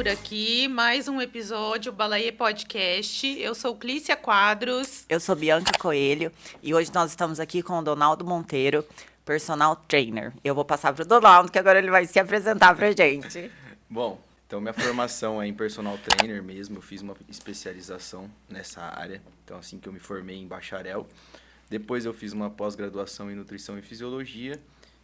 por aqui, mais um episódio Balaê Podcast. Eu sou Clícia Quadros. Eu sou Bianca Coelho e hoje nós estamos aqui com o Donaldo Monteiro, personal trainer. Eu vou passar para o Donaldo, que agora ele vai se apresentar para a gente. Bom, então minha formação é em personal trainer mesmo, eu fiz uma especialização nessa área, então assim que eu me formei em bacharel. Depois eu fiz uma pós-graduação em nutrição e fisiologia,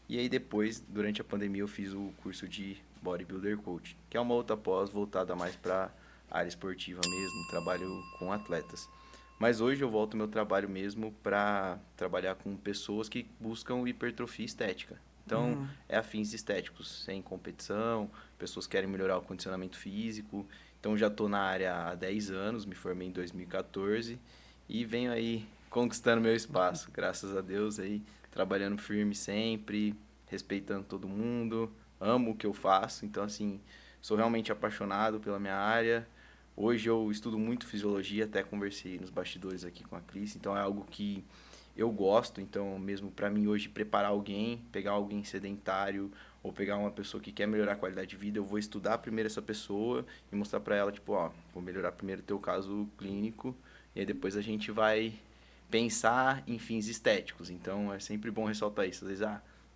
e aí depois, durante a pandemia, eu fiz o curso de bodybuilder coach, que é uma outra pós voltada mais para a área esportiva mesmo, trabalho com atletas. Mas hoje eu volto ao meu trabalho mesmo para trabalhar com pessoas que buscam hipertrofia estética. Então, é afins estéticos, sem competição, pessoas que querem melhorar o condicionamento físico. Então, já estou na área há 10 anos, me formei em 2014 e venho aí conquistando meu espaço, graças a Deus, aí trabalhando firme sempre, respeitando todo mundo, amo o que eu faço. Então, assim, sou realmente apaixonado pela minha área. Hoje eu estudo muito fisiologia, até conversei nos bastidores aqui com a Cris, então é algo que eu gosto. Então, mesmo para mim hoje preparar alguém, pegar alguém sedentário ou pegar uma pessoa que quer melhorar a qualidade de vida, eu vou estudar primeiro essa pessoa e mostrar para ela, tipo, ó, vou melhorar primeiro o teu caso clínico e aí depois a gente vai pensar em fins estéticos. Então, é sempre bom ressaltar isso. Às vezes,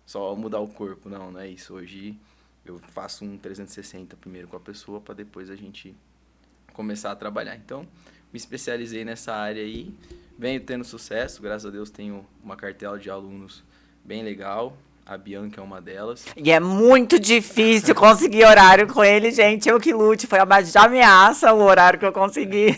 só mudar o corpo. Não é isso. Hoje eu faço um 360 primeiro com a pessoa para depois a gente começar a trabalhar. Então, me especializei nessa área aí, venho tendo sucesso, graças a Deus tenho uma cartela de alunos bem legal, a Bianca é uma delas. E é muito difícil conseguir horário com ele, gente, eu que lute, foi a base de ameaça o horário que eu consegui.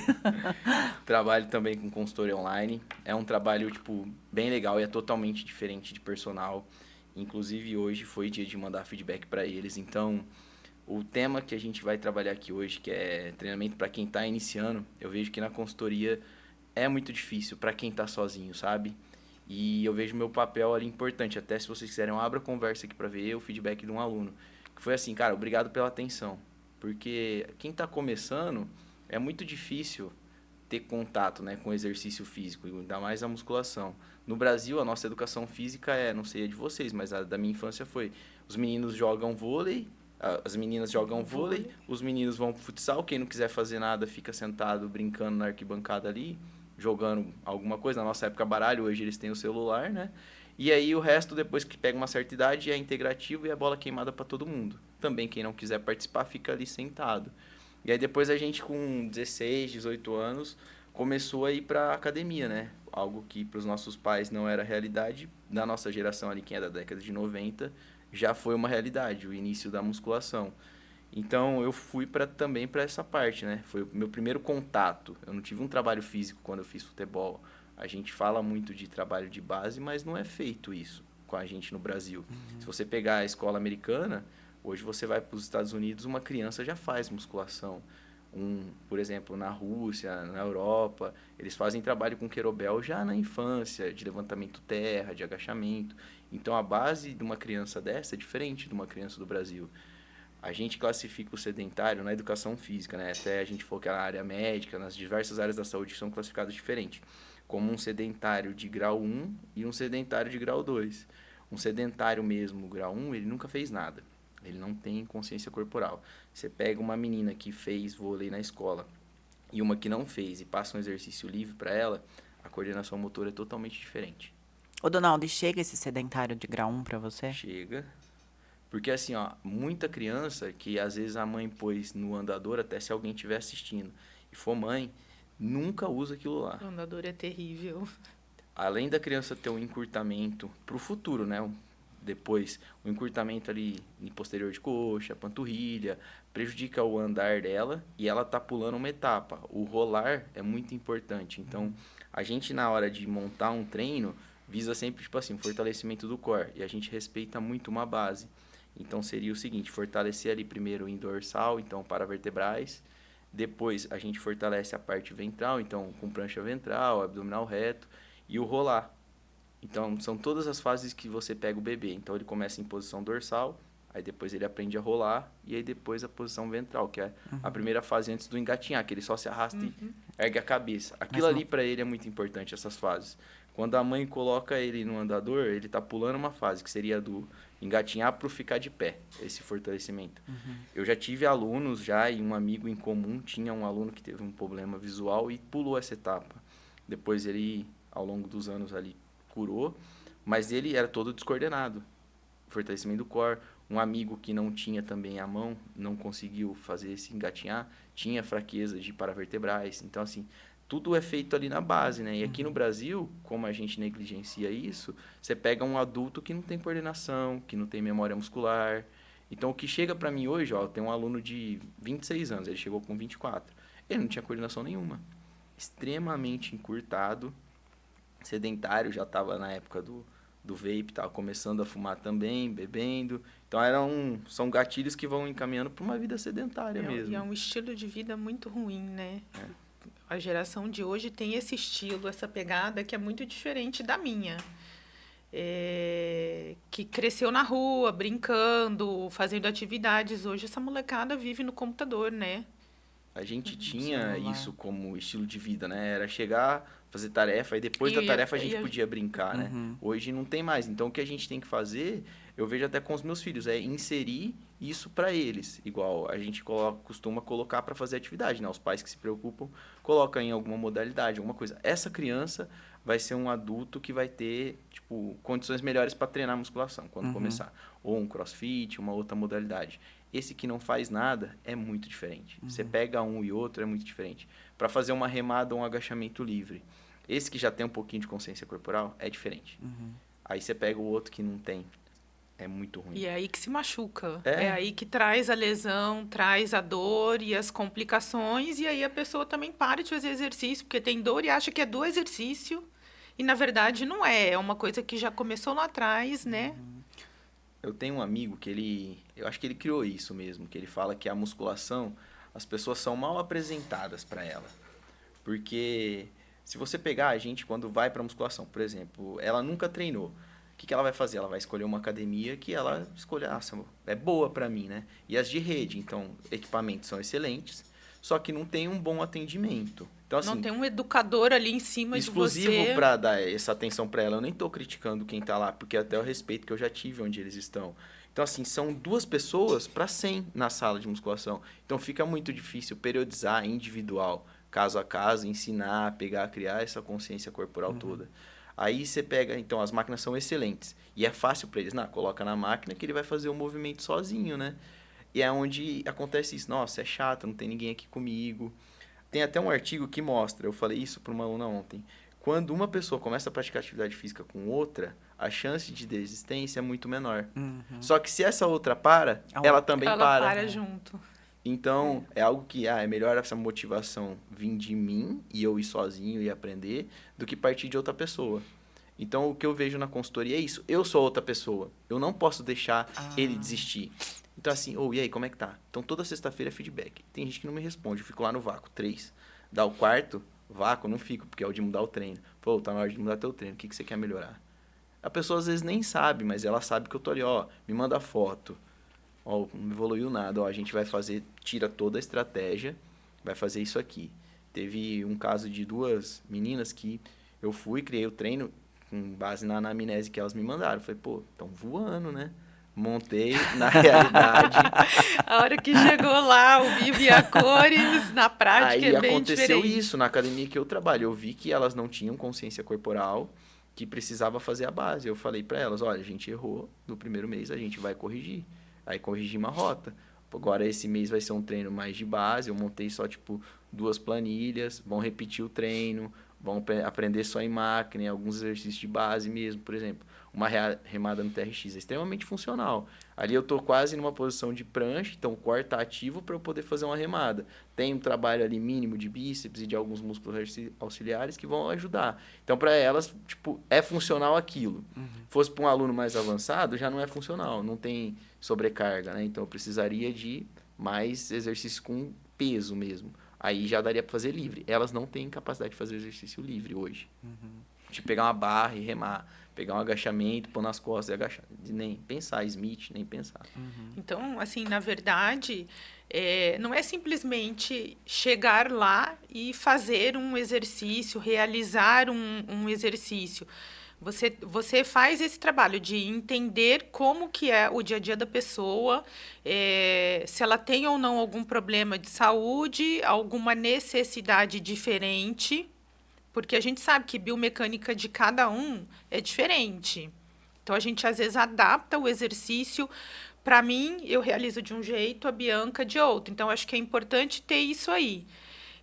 Trabalho também com consultoria online, é um trabalho, tipo, bem legal e é totalmente diferente de personal, inclusive hoje foi dia de mandar feedback para eles, então o tema que a gente vai trabalhar aqui hoje, que é treinamento para quem está iniciando, eu vejo que na consultoria é muito difícil para quem está sozinho, sabe? E eu vejo meu papel ali importante. Até se vocês quiserem, eu abro a conversa aqui para ver o feedback de um aluno. Que foi assim, cara, obrigado pela atenção. Porque quem está começando, é muito difícil ter contato, né, com o exercício físico, ainda mais a musculação. No Brasil, a nossa educação física não sei a de vocês, mas a da minha infância foi: os meninos jogam vôlei, as meninas jogam vôlei, os meninos vão pro futsal, quem não quiser fazer nada fica sentado brincando na arquibancada ali, jogando alguma coisa. Na nossa época, baralho, hoje eles têm o celular, né? E aí o resto, depois que pega uma certa idade, é integrativo e a bola queimada para todo mundo. Também quem não quiser participar fica ali sentado. E aí depois a gente com 16, 18 anos começou a ir para academia, né? Algo que para os nossos pais não era realidade. Da nossa geração ali, quem é da década de 90, já foi uma realidade, o início da musculação. Então eu fui também para essa parte, né? Foi o meu primeiro contato. Eu não tive um trabalho físico quando eu fiz futebol. A gente fala muito de trabalho de base, mas não é feito isso com a gente no Brasil. Se você pegar a escola americana, hoje você vai para os Estados Unidos, uma criança já faz musculação. Por exemplo, na Rússia, na Europa, eles fazem trabalho com querobel já na infância, de levantamento terra, de agachamento. Então, a base de uma criança dessa é diferente de uma criança do Brasil. A gente classifica o sedentário na educação física, né? Até a gente falou que na área médica, nas diversas áreas da saúde são classificados diferentes, como um sedentário de grau 1 e um sedentário de grau 2. Um sedentário mesmo, grau 1, ele nunca fez nada. Ele não tem consciência corporal. Você pega uma menina que fez vôlei na escola e uma que não fez e passa um exercício livre para ela, a coordenação motora é totalmente diferente. Ô, Donaldo, e chega esse sedentário de grau 1 pra você? Chega. Porque assim, ó, muita criança que às vezes a mãe pôs no andador, até se alguém estiver assistindo e for mãe, nunca usa aquilo lá. O andador é terrível. Além da criança ter um encurtamento pro futuro, né? Depois, o encurtamento ali em posterior de coxa, panturrilha, prejudica o andar dela e ela tá pulando uma etapa. O rolar é muito importante. Então, a gente na hora de montar um treino, visa sempre, tipo assim, fortalecimento do core. E a gente respeita muito uma base. Então, seria o seguinte: fortalecer ali primeiro o dorsal, então paravertebrais. Depois, a gente fortalece a parte ventral, então com prancha ventral, abdominal reto e o rolar. Então, são todas as fases que você pega o bebê. Então, ele começa em posição dorsal, aí depois ele aprende a rolar, e aí depois a posição ventral, que é a primeira fase antes do engatinhar, que ele só se arrasta e ergue a cabeça. Aquilo ali para ele é muito importante, essas fases. Quando a mãe coloca ele no andador, ele está pulando uma fase, que seria do engatinhar para ficar de pé, esse fortalecimento. Eu já tive alunos já, e um amigo em comum tinha um aluno que teve um problema visual e pulou essa etapa. Depois ele, ao longo dos anos ali, curou, mas ele era todo descoordenado. Fortalecimento do core. Um amigo que não tinha também a mão, não conseguiu fazer esse engatinhar, tinha fraqueza de paravertebrais. Então, assim, tudo é feito ali na base, né? E aqui no Brasil, como a gente negligencia isso, você pega um adulto que não tem coordenação, que não tem memória muscular. Então, o que chega para mim hoje, ó, tem um aluno de 26 anos, ele chegou com 24. Ele não tinha coordenação nenhuma. Extremamente encurtado, sedentário, já estava na época do vape, estava começando a fumar também, bebendo. Então, são gatilhos que vão encaminhando para uma vida sedentária mesmo. E é um estilo de vida muito ruim, né? A geração de hoje tem esse estilo, essa pegada que é muito diferente da minha. Que cresceu na rua, brincando, fazendo atividades. Hoje essa molecada vive no computador, né? A gente tinha isso como estilo de vida, né? Era chegar, fazer tarefa, e depois da tarefa a gente podia brincar, né? Hoje não tem mais. Então, o que a gente tem que fazer, eu vejo até com os meus filhos, é inserir isso para eles. Igual a gente costuma colocar para fazer atividade, né? Os pais que se preocupam, colocam em alguma modalidade, alguma coisa. Essa criança vai ser um adulto que vai ter, tipo, condições melhores para treinar musculação quando começar. Ou um crossfit, uma outra modalidade. Esse que não faz nada é muito diferente. Você pega um e outro, é muito diferente. Para fazer uma remada ou um agachamento livre. Esse que já tem um pouquinho de consciência corporal é diferente. Aí você pega o outro que não tem. É muito ruim. E é aí que se machuca. É aí que traz a lesão, traz a dor e as complicações. E aí a pessoa também para de fazer exercício, porque tem dor e acha que é do exercício. E, na verdade, não é. É uma coisa que já começou lá atrás, né? Eu tenho um amigo que eu acho que ele criou isso mesmo, que ele fala que a musculação, as pessoas são mal apresentadas para ela. Porque se você pegar a gente quando vai para musculação, por exemplo, ela nunca treinou. O que ela vai fazer? Ela vai escolher uma academia que ela escolhe, é boa para mim, né? E as de rede, então, equipamentos são excelentes, só que não tem um bom atendimento. Então, assim, não tem um educador ali em cima de você. Exclusivo para dar essa atenção para ela. Eu nem tô criticando quem tá lá, porque até o respeito que eu já tive onde eles estão. Então, assim, são 2 pessoas para 100 na sala de musculação. Então, fica muito difícil periodizar individual, caso a caso, ensinar, pegar, criar essa consciência corporal toda. Aí você pega, então, as máquinas são excelentes. E é fácil para eles, coloca na máquina que ele vai fazer o movimento sozinho, né? E é onde acontece isso. Nossa, é chato, não tem ninguém aqui comigo. Tem até um artigo que mostra, eu falei isso para uma aluna ontem, quando uma pessoa começa a praticar atividade física com outra, a chance de desistência é muito menor. Só que se essa outra para, ela também para. Ela para junto. Então, é algo que é melhor essa motivação vir de mim e eu ir sozinho e aprender do que partir de outra pessoa. Então, o que eu vejo na consultoria é isso. Eu sou outra pessoa. Eu não posso deixar ele desistir. Então, assim, e aí, como é que tá? Então, toda sexta-feira é feedback. Tem gente que não me responde. Eu fico lá no vácuo, 3. Dá o quarto, vácuo, não fico, porque é o de mudar o treino. Pô, tá na hora de mudar teu treino. O que você quer melhorar? A pessoa, às vezes, nem sabe, mas ela sabe que eu tô ali, me manda foto. Não evoluiu nada. A gente vai fazer, tira toda a estratégia, vai fazer isso aqui. Teve um caso de 2 meninas que eu fui, criei o treino com base na anamnese que elas me mandaram. Falei, pô, estão voando, né? Montei na realidade. A hora que chegou lá, o vivo e a cores, na prática aí é bem aconteceu diferente. isso na academia que eu trabalho. Eu vi que elas não tinham consciência corporal, que precisava fazer a base. Eu falei para elas, olha, a gente errou no primeiro mês, a gente vai corrigir. Aí corrigi uma rota. Agora esse mês vai ser um treino mais de base. Eu montei só, 2 planilhas. Vão repetir o treino. Vão aprender só em máquina, alguns exercícios de base mesmo, por exemplo. Uma remada no TRX é extremamente funcional. Ali eu estou quase numa posição de prancha, então o core está ativo para eu poder fazer uma remada. Tem um trabalho ali mínimo de bíceps e de alguns músculos auxiliares que vão ajudar. Então, para elas, é funcional aquilo. Fosse para um aluno mais avançado, já não é funcional, não tem sobrecarga, né? Então, eu precisaria de mais exercício com peso mesmo. Aí já daria para fazer livre. Elas não têm capacidade de fazer exercício livre hoje. De pegar uma barra e remar. Pegar um agachamento, pôr nas costas e agachar. Nem pensar, Smith, nem pensar. Então, assim, na verdade, não é simplesmente chegar lá e fazer um exercício, realizar um exercício. Você faz esse trabalho de entender como que é o dia a dia da pessoa, se ela tem ou não algum problema de saúde, alguma necessidade diferente, porque a gente sabe que biomecânica de cada um é diferente. Então, a gente, às vezes, adapta o exercício. Para mim, eu realizo de um jeito, a Bianca de outro. Então, acho que é importante ter isso aí.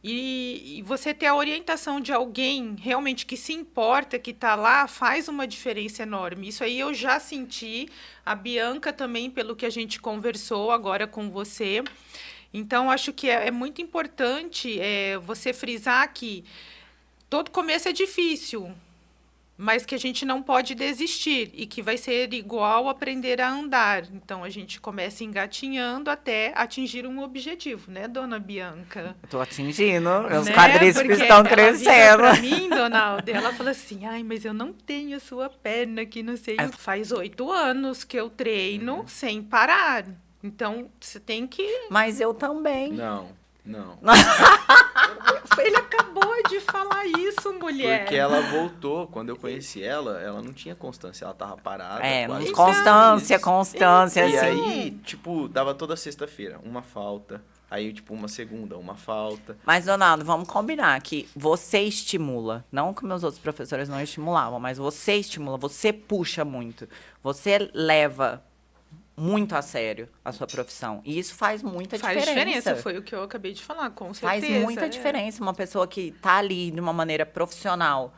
E você ter a orientação de alguém realmente que se importa, que está lá, faz uma diferença enorme. Isso aí eu já senti. A Bianca também, pelo que a gente conversou agora com você. Então, acho que é muito importante você frisar que todo começo é difícil, mas que a gente não pode desistir e que vai ser igual aprender a andar. Então, a gente começa engatinhando até atingir um objetivo, né, dona Bianca? Tô atingindo, meus Né? quadríceps Porque estão ela vira crescendo. pra mim, dona Alda, ela fala assim, ai, mas eu não tenho a sua perna que não sei. Faz 8 anos que eu treino sem parar. Então, você tem que... Mas eu também. Não. Ele acabou de falar isso, mulher. Porque ela voltou, quando eu conheci ela não tinha constância, ela tava parada. Quase Constância, E assim. aí, tipo, dava toda sexta-feira uma falta. Aí, tipo, uma segunda, uma falta. Mas, Donaldo, vamos combinar que você estimula. Não que meus outros professores não estimulavam, mas você estimula, você puxa muito. Você leva muito a sério a sua profissão. E isso faz muita diferença. Faz diferença, foi o que eu acabei de falar, com certeza. Faz muita diferença. Uma pessoa que tá ali de uma maneira profissional,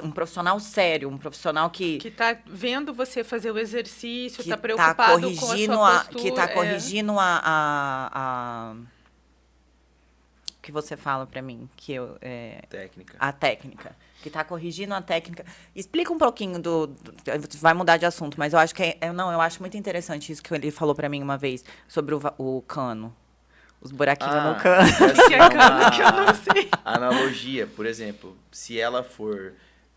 um profissional sério, um profissional que... Que tá vendo você fazer o exercício, que tá preocupado com a sua postura. Que tá corrigindo o que você fala pra mim, que eu... Técnica. A técnica. Que tá corrigindo a técnica. Explica um pouquinho vai mudar de assunto, mas eu acho que eu acho muito interessante isso que ele falou pra mim uma vez, sobre o cano. Os buraquinhos no cano. Assim, Que é cano que eu não sei. Analogia, por exemplo, se ela for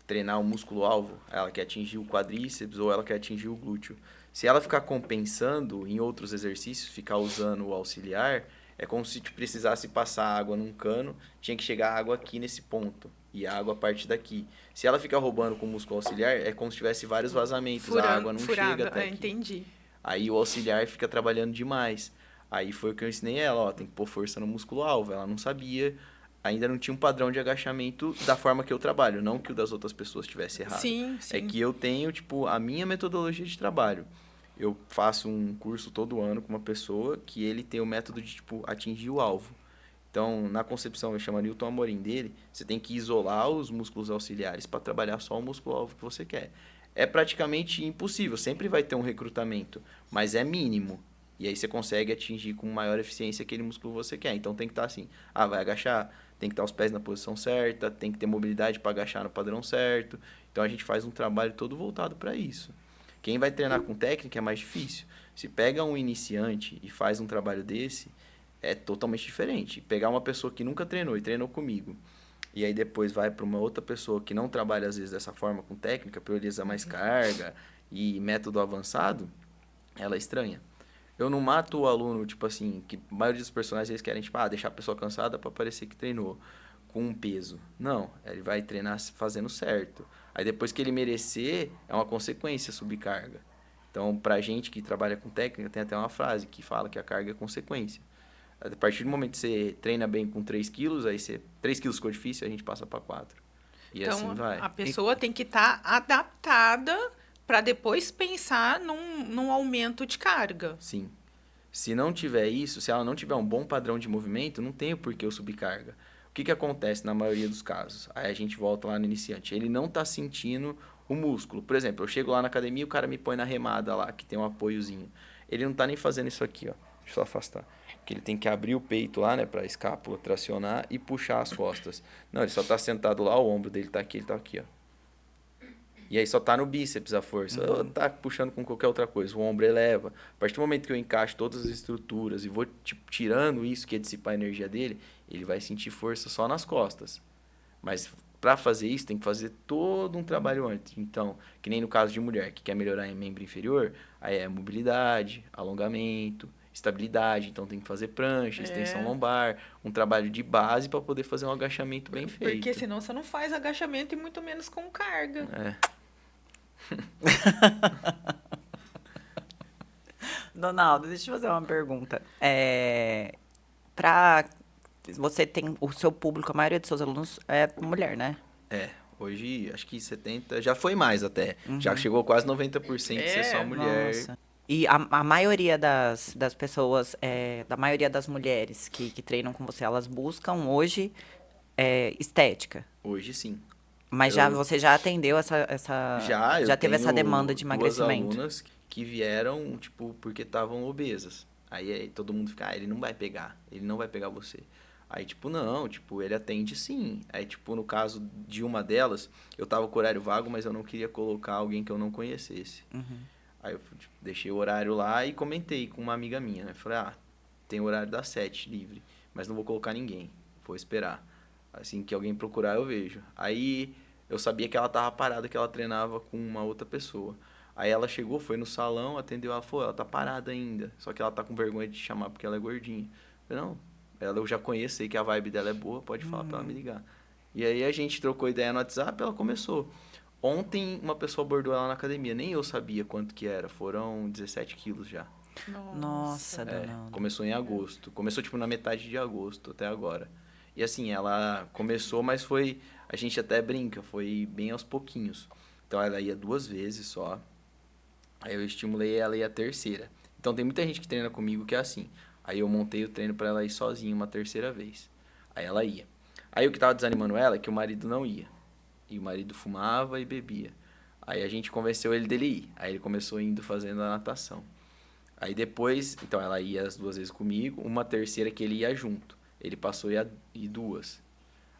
treinar o músculo-alvo, ela quer atingir o quadríceps ou ela quer atingir o glúteo. Se ela ficar compensando em outros exercícios, ficar usando o auxiliar, é como se precisasse passar água num cano, tinha que chegar água aqui nesse ponto. E a água parte daqui. Se ela ficar roubando com o músculo auxiliar, é como se tivesse vários vazamentos. A água não chega até aqui. Entendi. Aí o auxiliar fica trabalhando demais. Aí foi o que eu ensinei ela, ó, tem que pôr força no músculo-alvo. Ela não sabia, ainda não tinha um padrão de agachamento da forma que eu trabalho. Não que o das outras pessoas tivesse errado. Sim. É que eu tenho, tipo, a minha metodologia de trabalho. Eu faço um curso todo ano com uma pessoa que ele tem o método de, tipo, atingir o alvo. Então, na concepção, eu chamo Newton Amorim dele, você tem que isolar os músculos auxiliares para trabalhar só o músculo-alvo que você quer. É praticamente impossível, sempre vai ter um recrutamento, mas é mínimo. E aí você consegue atingir com maior eficiência aquele músculo que você quer. Então tem que estar assim, vai agachar, tem que estar os pés na posição certa, tem que ter mobilidade para agachar no padrão certo. Então a gente faz um trabalho todo voltado para isso. Quem vai treinar com técnica é mais difícil. Se pega um iniciante e faz um trabalho desse, é totalmente diferente. Pegar uma pessoa que nunca treinou e treinou comigo, e aí depois vai para uma outra pessoa que não trabalha, às vezes, dessa forma com técnica, prioriza mais carga e método avançado, ela é estranha. Eu não mato o aluno, tipo assim, que a maioria dos personagens eles querem, tipo, deixar a pessoa cansada para parecer que treinou com um peso. Não, ele vai treinar fazendo certo. Aí depois que ele merecer, é uma consequência subir carga. Então, pra gente que trabalha com técnica, tem até uma frase que fala que a carga é consequência. A partir do momento que você treina bem com 3 quilos, aí 3 quilos ficou difícil, a gente passa para 4. E então, assim vai. A pessoa tem que estar adaptada para depois pensar num aumento de carga. Sim. Se não tiver isso, se ela não tiver um bom padrão de movimento, não tem o porquê eu subir carga. O que acontece na maioria dos casos? Aí a gente volta lá no iniciante. Ele não está sentindo o músculo. Por exemplo, eu chego lá na academia e o cara me põe na remada lá, que tem um apoiozinho. Ele não está nem fazendo isso aqui, ó. Deixa eu só afastar. Que ele tem que abrir o peito lá, né, para a escápula tracionar e puxar as costas. Não, ele só tá sentado lá, o ombro dele tá aqui, ele tá aqui, ó. E aí só tá no bíceps a força. Ou tá puxando com qualquer outra coisa, o ombro eleva. A partir do momento que eu encaixo todas as estruturas e vou tipo, tirando isso que é dissipar a energia dele, ele vai sentir força só nas costas. Mas para fazer isso, tem que fazer todo um trabalho antes. Então, que nem no caso de mulher que quer melhorar em membro inferior, aí é mobilidade, alongamento, estabilidade, então tem que fazer prancha, extensão lombar, um trabalho de base para poder fazer um agachamento bem feito. Porque senão você não faz agachamento e muito menos com carga. Donaldo, deixa eu fazer uma pergunta. Você tem o seu público, a maioria dos seus alunos é mulher, né? Hoje acho que 70, já foi mais até. Já chegou quase 90% de ser só mulher. Nossa. E a maioria das pessoas, da maioria das mulheres que treinam com você, elas buscam hoje estética. Hoje sim. Mas você já atendeu já teve essa demanda de emagrecimento? Duas alunas que vieram, tipo, porque estavam obesas. Aí todo mundo fica, ele não vai pegar você. Aí, tipo, não, tipo, ele atende sim. Aí, tipo, no caso de uma delas, eu tava com horário vago, mas eu não queria colocar alguém que eu não conhecesse. Aí eu tipo, deixei o horário lá e comentei com uma amiga minha, né? Falei, tem horário das 7 livre, mas não vou colocar ninguém, vou esperar. Assim que alguém procurar, eu vejo. Aí eu sabia que ela tava parada, que ela treinava com uma outra pessoa. Aí ela chegou, foi no salão, atendeu, ela falou, ela tá parada ainda, só que ela tá com vergonha de chamar porque ela é gordinha. Eu falei, não, ela eu já conheço, sei que a vibe dela é boa, pode falar pra ela me ligar. E aí a gente trocou ideia no WhatsApp, ela começou. Ontem uma pessoa abordou ela na academia, nem eu sabia quanto que era, foram 17 quilos já. Nossa, Donaldo. Começou em agosto, começou tipo na metade de agosto até agora. E assim, ela começou, mas a gente até brinca, foi bem aos pouquinhos. Então ela ia 2 vezes só, aí eu estimulei ela a ir a terceira. Então tem muita gente que treina comigo que é assim. Aí eu montei o treino para ela ir sozinha uma terceira vez. Aí ela ia. Aí o que tava desanimando ela é que o marido não ia. E o marido fumava e bebia. Aí a gente convenceu ele dele ir. Aí ele começou indo fazendo a natação. Aí depois, então ela ia as 2 vezes comigo, uma terceira que ele ia junto. Ele passou a ir 2.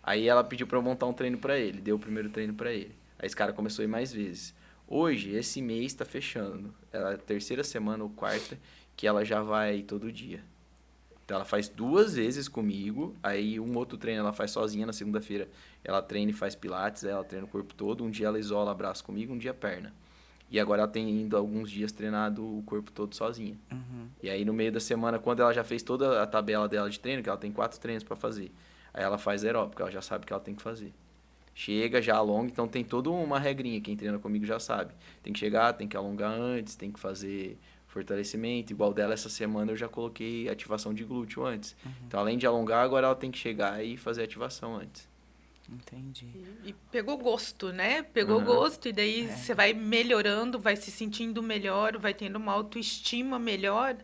Aí ela pediu pra eu montar um treino pra ele, deu o primeiro treino pra ele. Aí esse cara começou a ir mais vezes. Hoje, esse mês tá fechando. É a terceira semana ou quarta que ela já vai todo dia. Então ela faz 2 vezes comigo, aí um outro treino ela faz sozinha na segunda-feira. Ela treina e faz pilates, ela treina o corpo todo. Um dia ela isola braço comigo, um dia perna. E agora ela tem indo alguns dias treinado o corpo todo sozinha. E aí no meio da semana, quando ela já fez toda a tabela dela de treino, que ela tem 4 treinos para fazer, aí ela faz aeróbico, ela já sabe o que ela tem que fazer. Chega, já alonga, então tem toda uma regrinha, quem treina comigo já sabe. Tem que chegar, tem que alongar antes, tem que fazer fortalecimento. Igual dela essa semana eu já coloquei ativação de glúteo antes. Então além de alongar, agora ela tem que chegar e fazer ativação antes. Entendi. E pegou gosto, né? Pegou gosto e daí você vai melhorando, vai se sentindo melhor, vai tendo uma autoestima melhor.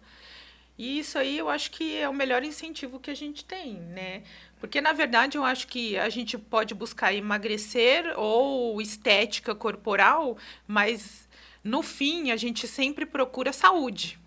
E isso aí eu acho que é o melhor incentivo que a gente tem, né? Porque, na verdade, eu acho que a gente pode buscar emagrecer ou estética corporal, mas, no fim, a gente sempre procura saúde.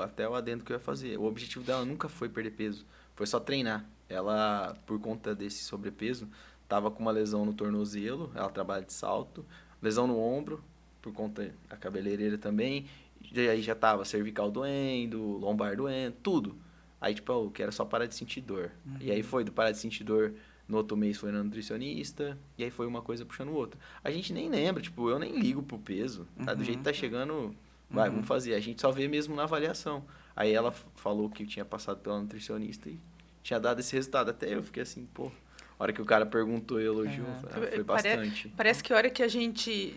Até o adendo que eu ia fazer. O objetivo dela nunca foi perder peso, foi só treinar. Ela, por conta desse sobrepeso, tava com uma lesão no tornozelo, ela trabalha de salto, lesão no ombro, por conta da cabeleireira também, e aí já tava cervical doendo, lombar doendo, tudo. Aí, tipo, eu quero só parar de sentir dor. E aí foi do parar de sentir dor, no outro mês foi na nutricionista, e aí foi uma coisa puxando o outro. A gente nem lembra, tipo, eu nem ligo pro peso, tá? Do jeito que tá chegando, vamos fazer. A gente só vê mesmo na avaliação. Aí ela falou que tinha passado pela nutricionista e tinha dado esse resultado. Até eu fiquei assim, pô, a hora que o cara perguntou e elogiou, foi bastante. Parece que a hora que a gente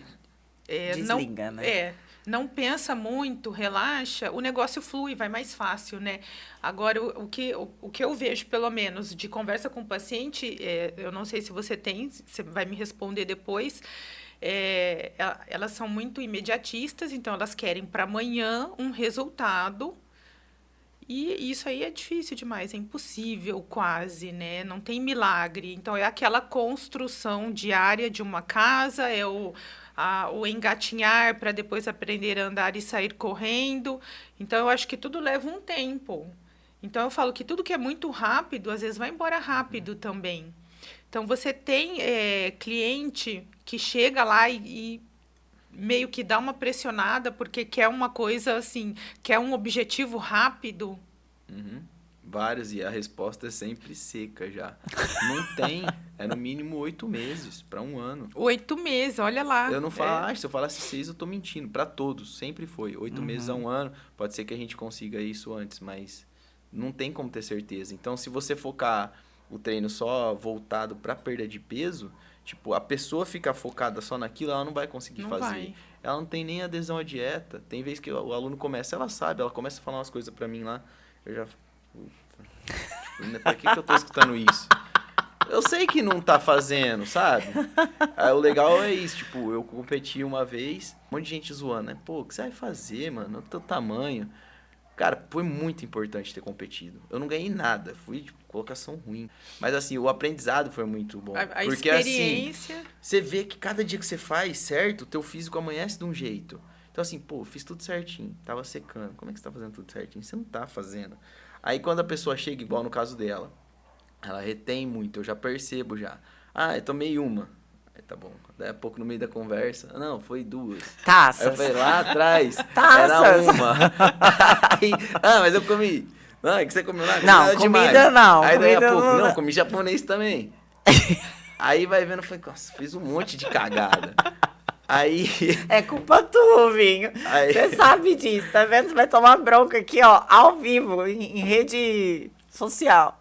desliga, né? Não pensa muito, relaxa, o negócio flui, vai mais fácil, né? Agora, o que eu vejo, pelo menos, de conversa com o paciente, eu não sei se você tem, você vai me responder depois, elas são muito imediatistas, então elas querem para amanhã um resultado. E isso aí é difícil demais, é impossível quase, né? Não tem milagre. Então, é aquela construção diária de uma casa, o engatinhar para depois aprender a andar e sair correndo. Então, eu acho que tudo leva um tempo. Então, eu falo que tudo que é muito rápido, às vezes vai embora rápido também. Então, você tem cliente que chega lá e meio que dá uma pressionada porque quer uma coisa assim, quer um objetivo rápido. Vários, e a resposta é sempre seca já. É no mínimo 8 meses para 1 ano. 8 meses, olha lá. Eu não falo, se eu falasse 6, eu tô mentindo. Para todos, sempre foi. 8 meses a 1 ano. Pode ser que a gente consiga isso antes, mas não tem como ter certeza. Então, se você focar o treino só voltado para perda de peso, tipo, a pessoa ficar focada só naquilo, ela não vai conseguir fazer. Vai. Ela não tem nem adesão à dieta. Tem vezes que o aluno começa, ela sabe, ela começa a falar umas coisas para mim lá. Eu já... Tipo, pra que eu tô escutando isso? Eu sei que não tá fazendo, sabe? Aí, o legal é isso, tipo, eu competi uma vez, um monte de gente zoando, né? Pô, o que você vai fazer, mano? O teu tamanho. Cara, foi muito importante ter competido. Eu não ganhei nada, fui, tipo, colocação ruim. Mas, assim, o aprendizado foi muito bom. A porque, experiência... assim, você vê que cada dia que você faz certo, o teu físico amanhece de um jeito. Então, assim, pô, fiz tudo certinho, tava secando. Como é que você tá fazendo tudo certinho? Você não tá fazendo. Aí, quando a pessoa chega, igual no caso dela, ela retém muito, eu já percebo já. Ah, eu tomei uma. Aí tá bom. Daí a pouco no meio da conversa, não, foi 2. Taças. Aí eu falei, lá atrás, Taças. era uma. Aí, mas eu comi. Não, é que você comeu lá? Não, comida não. Aí daí a comida pouco, não, comi japonês também. Aí vai vendo, eu falei, nossa, fiz um monte de cagada. Aí... É culpa tua, Vinho. Você sabe disso, tá vendo? Você vai tomar bronca aqui, ó, ao vivo, em rede social.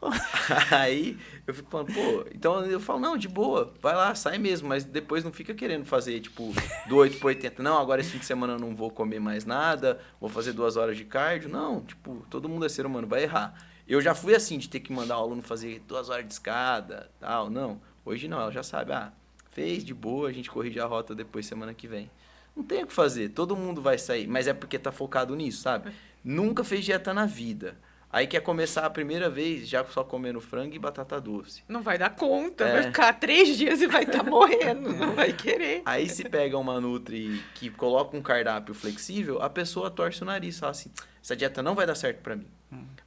Aí eu fico falando, pô, então eu falo, não, de boa, vai lá, sai mesmo, mas depois não fica querendo fazer, tipo, do 8 pro 80. Não, agora esse fim de semana eu não vou comer mais nada, vou fazer 2 horas de cardio. Não, tipo, todo mundo é ser humano, vai errar. Eu já fui assim, de ter que mandar o aluno fazer 2 horas de escada, tal, não. Hoje não, ela já sabe, fez de boa, a gente corrige a rota depois semana que vem. Não tem o que fazer, todo mundo vai sair, mas é porque tá focado nisso, sabe? Nunca fez dieta na vida. Aí quer começar a primeira vez já só comendo frango e batata doce. Não vai dar conta, vai ficar 3 dias e vai estar morrendo, não vai querer. Aí se pega uma Nutri que coloca um cardápio flexível, a pessoa torce o nariz, fala assim, essa dieta não vai dar certo pra mim.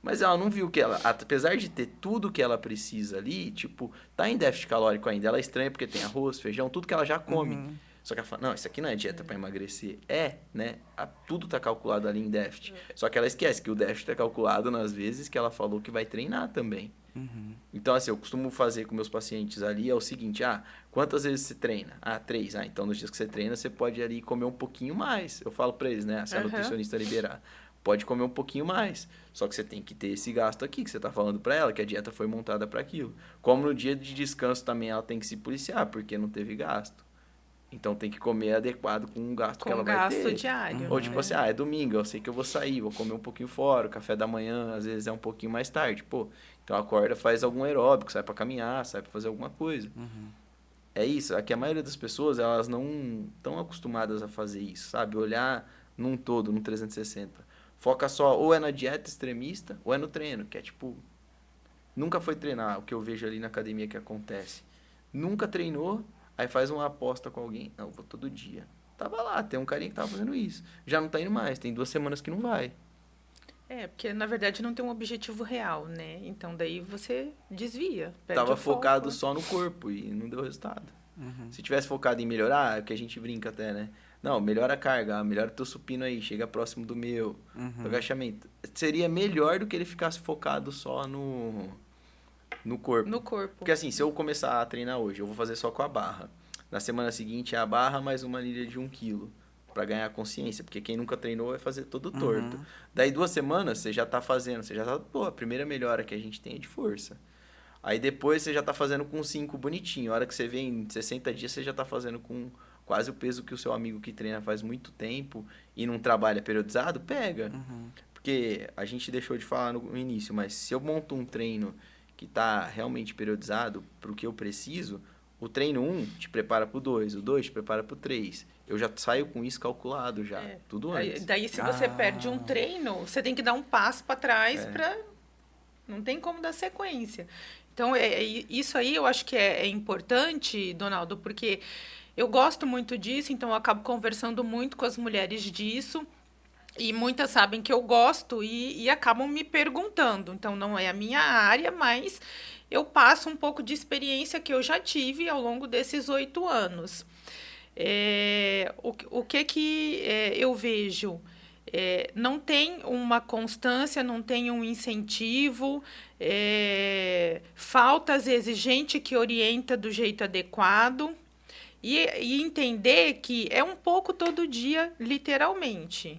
Mas ela não viu que ela, apesar de ter tudo que ela precisa ali, tipo, tá em déficit calórico ainda. Ela é estranha porque tem arroz, feijão, tudo que ela já come. Só que ela fala, não, isso aqui não é dieta para emagrecer. Né? Tudo tá calculado ali em déficit. Só que ela esquece que o déficit é calculado nas vezes que ela falou que vai treinar também. Então, assim, eu costumo fazer com meus pacientes ali é o seguinte, quantas vezes você treina? 3. Então, nos dias que você treina, você pode ali comer um pouquinho mais. Eu falo para eles, né? Se a nutricionista liberar. Pode comer um pouquinho mais. Só que você tem que ter esse gasto aqui, que você tá falando para ela, que a dieta foi montada para aquilo. Como no dia de descanso também ela tem que se policiar, porque não teve gasto. Então tem que comer adequado com o gasto que ela vai ter. Com gasto diário. Ou tipo assim, é domingo, eu sei que eu vou sair, vou comer um pouquinho fora, o café da manhã às vezes é um pouquinho mais tarde. Pô, então acorda, faz algum aeróbico, sai para caminhar, sai para fazer alguma coisa. É isso, aqui a maioria das pessoas, elas não estão acostumadas a fazer isso, sabe? Olhar num todo, num 360. Foca só, ou é na dieta extremista, ou é no treino, que é tipo... Nunca foi treinar, o que eu vejo ali na academia que acontece. Nunca treinou, aí faz uma aposta com alguém. Não, vou todo dia. Tava lá, tem um carinha que tava fazendo isso. Já não tá indo mais, tem 2 semanas que não vai. Porque na verdade não tem um objetivo real, né? Então daí você desvia. Tava focado só no corpo e não deu resultado. Se tivesse focado em melhorar, é o que a gente brinca até, né? Não, melhora a carga, melhora o teu supino aí, chega próximo do meu, do agachamento. Seria melhor do que ele ficasse focado só no corpo. No corpo. Porque assim, se eu começar a treinar hoje, eu vou fazer só com a barra. Na semana seguinte é a barra mais uma anilha de 1 quilo, para ganhar consciência. Porque quem nunca treinou vai fazer todo torto. Daí 2 semanas você já tá fazendo, a primeira melhora que a gente tem é de força. Aí depois você já tá fazendo com 5 bonitinho. A hora que você vê em 60 dias, você já tá fazendo com quase o peso que o seu amigo que treina faz muito tempo e não trabalha periodizado, pega. Porque a gente deixou de falar no início, mas se eu monto um treino que está realmente periodizado para o que eu preciso, o treino 1 te prepara para o 2, o 2 te prepara para o 3. Eu já saio com isso calculado já, tudo antes. Daí se você perde um treino, você tem que dar um passo para trás para... Não tem como dar sequência. Então, isso aí eu acho que é importante, Donaldo, porque... Eu gosto muito disso, então eu acabo conversando muito com as mulheres disso. E muitas sabem que eu gosto e acabam me perguntando. Então, não é a minha área, mas eu passo um pouco de experiência que eu já tive ao longo desses 8 anos. O que eu vejo? Não tem uma constância, não tem um incentivo falta, às vezes, gente que orienta do jeito adequado e entender que é um pouco todo dia, literalmente.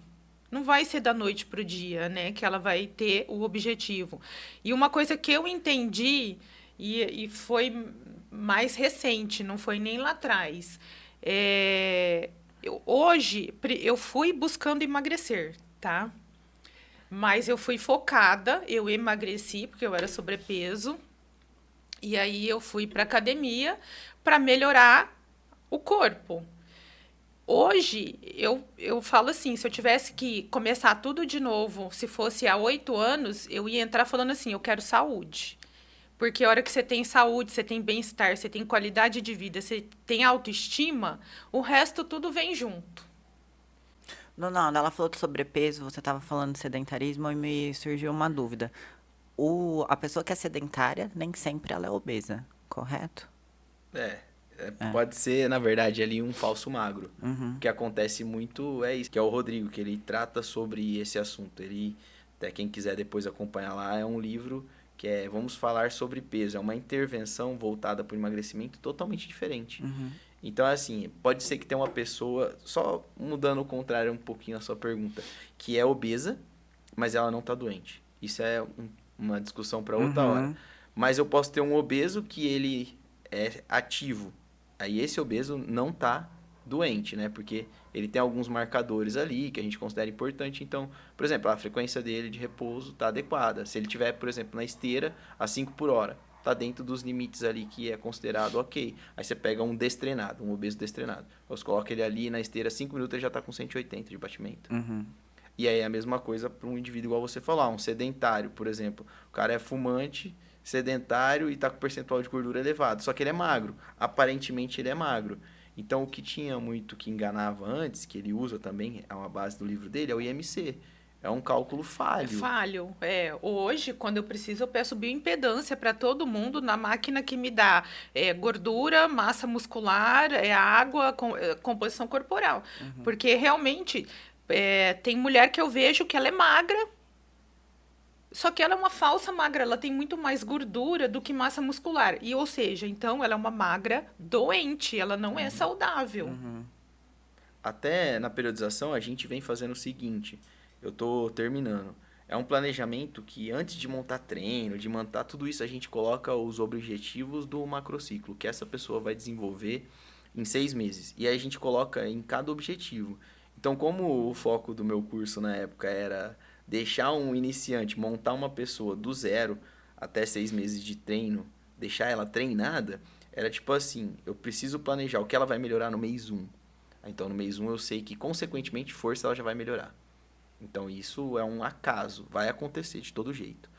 Não vai ser da noite para o dia, né? Que ela vai ter o objetivo. E uma coisa que eu entendi, e foi mais recente, não foi nem lá atrás. Hoje, eu fui buscando emagrecer, tá? Mas eu fui focada, eu emagreci, porque eu era sobrepeso. E aí eu fui para academia para melhorar o corpo. Hoje, eu falo assim, se eu tivesse que começar tudo de novo, se fosse há 8 anos, eu ia entrar falando assim, eu quero saúde. Porque a hora que você tem saúde, você tem bem-estar, você tem qualidade de vida, você tem autoestima, o resto tudo vem junto. Não, ela falou de sobrepeso, você estava falando de sedentarismo e me surgiu uma dúvida. A pessoa que é sedentária, nem sempre ela é obesa, correto? Pode ser, na verdade, ali um falso magro. O que acontece muito é isso, que é o Rodrigo, que ele trata sobre esse assunto. Ele, até quem quiser depois acompanhar lá, é um livro que é Vamos Falar Sobre Peso. É uma intervenção voltada para o emagrecimento totalmente diferente. Então, assim, pode ser que tenha uma pessoa, só mudando o contrário um pouquinho a sua pergunta, que é obesa, mas ela não está doente. Isso é uma discussão para outra hora. Mas eu posso ter um obeso que ele é ativo. Aí esse obeso não está doente, né? Porque ele tem alguns marcadores ali que a gente considera importante. Então, por exemplo, a frequência dele de repouso está adequada. Se ele tiver, por exemplo, na esteira a 5 por hora, está dentro dos limites ali que é considerado ok. Aí você pega um destreinado, um obeso destreinado. Você coloca ele ali na esteira 5 minutos, ele já está com 180 de batimento. E aí é a mesma coisa para um indivíduo igual você falou, um sedentário, por exemplo. O cara é fumante, sedentário e está com percentual de gordura elevado. Só que ele é magro. Aparentemente ele é magro. Então o que tinha muito que enganava antes, que ele usa também, é uma base do livro dele, é o IMC. É um cálculo falho. Falho. Hoje, quando eu preciso, eu peço bioimpedância para todo mundo na máquina que me dá gordura, massa muscular, água, composição corporal. Porque realmente tem mulher que eu vejo que ela é magra, só que ela é uma falsa magra, ela tem muito mais gordura do que massa muscular. E, ou seja, então ela é uma magra doente, ela não é saudável. Até na periodização a gente vem fazendo o seguinte, eu tô terminando. É um planejamento que antes de montar treino, de montar tudo isso, a gente coloca os objetivos do macrociclo, que essa pessoa vai desenvolver em 6 meses. E aí a gente coloca em cada objetivo. Então, como o foco do meu curso na época era deixar um iniciante montar uma pessoa do zero até 6 meses de treino, deixar ela treinada, era tipo assim, eu preciso planejar o que ela vai melhorar no mês 1. Então, no mês 1 eu sei que, consequentemente, força ela já vai melhorar. Então, isso é um acaso, vai acontecer de todo jeito.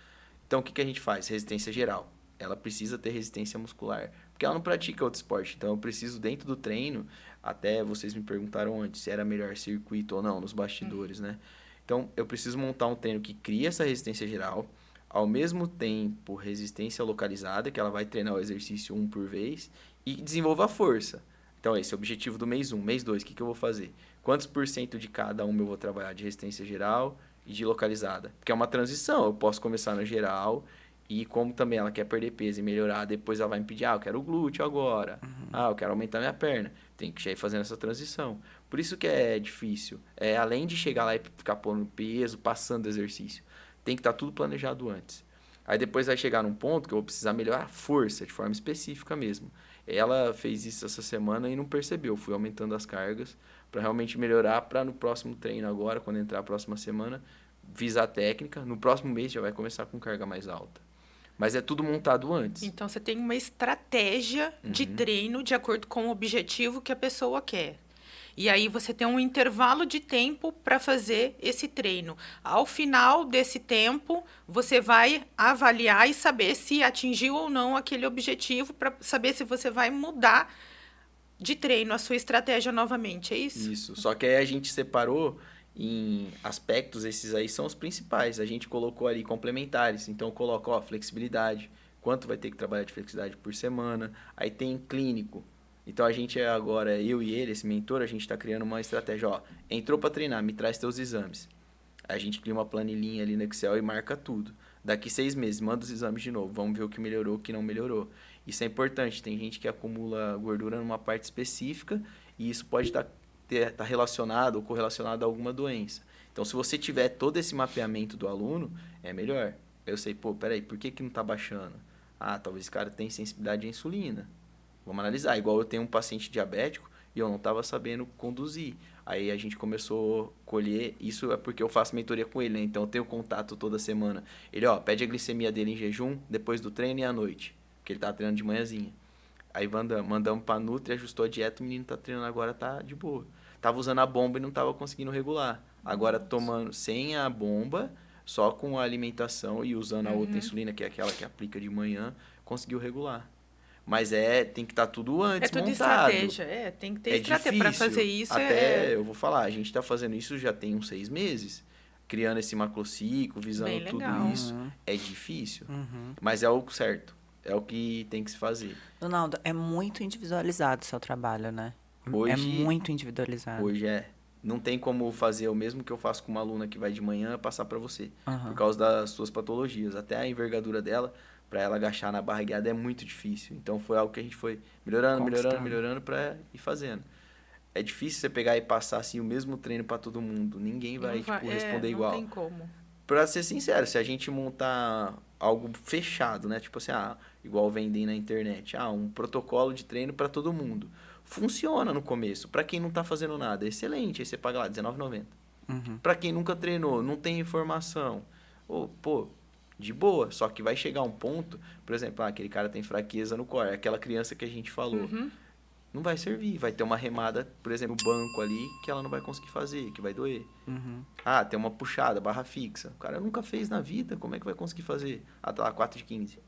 Então, o que a gente faz? Resistência geral. Ela precisa ter resistência muscular, porque ela não pratica outro esporte. Então, eu preciso, dentro do treino, até vocês me perguntaram antes se era melhor circuito ou não, nos bastidores, né? Então, eu preciso montar um treino que cria essa resistência geral, ao mesmo tempo resistência localizada, que ela vai treinar o exercício 1 por vez, e desenvolva a força. Então, esse é o objetivo do mês 1. Mês 2, o que eu vou fazer? Quantos por cento de cada eu vou trabalhar de resistência geral e de localizada? Porque é uma transição, eu posso começar na geral e como também ela quer perder peso e melhorar, depois ela vai me pedir, eu quero o glúteo agora, eu quero aumentar minha perna. Tem que ir fazendo essa transição. Por isso que é difícil. Além de chegar lá e ficar pondo peso, passando exercício, tem que estar tudo planejado antes. Aí depois vai chegar num ponto que eu vou precisar melhorar a força, de forma específica mesmo. Ela fez isso essa semana e não percebeu. Fui aumentando as cargas para realmente melhorar, para no próximo treino agora, quando entrar a próxima semana, visar a técnica. No próximo mês já vai começar com carga mais alta. Mas é tudo montado antes. Então, você tem uma estratégia de treino de acordo com o objetivo que a pessoa quer. E aí, você tem um intervalo de tempo para fazer esse treino. Ao final desse tempo, você vai avaliar e saber se atingiu ou não aquele objetivo, para saber se você vai mudar de treino a sua estratégia novamente, é isso? Isso. Só que aí a gente separou em aspectos, esses aí são os principais. A gente colocou ali complementares. Então, eu coloco, flexibilidade. Quanto vai ter que trabalhar de flexibilidade por semana. Aí tem clínico. Então, a gente agora, eu e ele, esse mentor, a gente está criando uma estratégia. Entrou para treinar, me traz teus exames. Aí a gente cria uma planilhinha ali no Excel e marca tudo. Daqui 6 meses, manda os exames de novo. Vamos ver o que melhorou, o que não melhorou. Isso é importante. Tem gente que acumula gordura numa parte específica e isso pode estar relacionado ou correlacionado a alguma doença. Então, se você tiver todo esse mapeamento do aluno, é melhor. Eu sei, pô, peraí, por que não está baixando? Ah, talvez esse cara tenha sensibilidade à insulina. Vamos analisar. Igual eu tenho um paciente diabético e eu não estava sabendo conduzir. Aí a gente começou a colher, isso é porque eu faço mentoria com ele, né? Então eu tenho contato toda semana. Ele, ó, pede a glicemia dele em jejum, depois do treino e à noite. Porque ele tá treinando de manhãzinha. Aí mandamos pra Nutri, ajustou a dieta, o menino tá treinando agora, tá de boa. Tava usando a bomba e não tava conseguindo regular. Agora tomando sem a bomba, só com a alimentação e usando a outra insulina, que é aquela que aplica de manhã, conseguiu regular. Mas tem que estar tudo antes montado. Estratégia, tem que ter estratégia para fazer isso. Eu vou falar, a gente está fazendo isso já tem uns 6 meses, criando esse macrociclo, visando tudo isso. É difícil, mas é o certo, é o que tem que se fazer. Ronaldo, é muito individualizado o seu trabalho, né? Hoje, é muito individualizado. Hoje não tem como fazer o mesmo que eu faço com uma aluna que vai de manhã passar para você, por causa das suas patologias, até a envergadura dela. Para ela agachar na barrigueada é muito difícil. Então, foi algo que a gente foi melhorando para ir fazendo. É difícil você pegar e passar assim, o mesmo treino para todo mundo. Ninguém vai responder igual. Não tem como. Para ser sincero, se a gente montar algo fechado, né? Tipo assim, igual vendem na internet. Um protocolo de treino para todo mundo. Funciona no começo. Para quem não está fazendo nada, é excelente. Aí você paga lá R$19,90. Para quem nunca treinou, não tem informação. De boa, só que vai chegar um ponto, por exemplo, aquele cara tem fraqueza no core, aquela criança que a gente falou, não vai servir, vai ter uma remada, por exemplo, no banco ali, que ela não vai conseguir fazer, que vai doer. Tem uma puxada, barra fixa, o cara nunca fez na vida, como é que vai conseguir fazer? Tá lá, 4 de 15.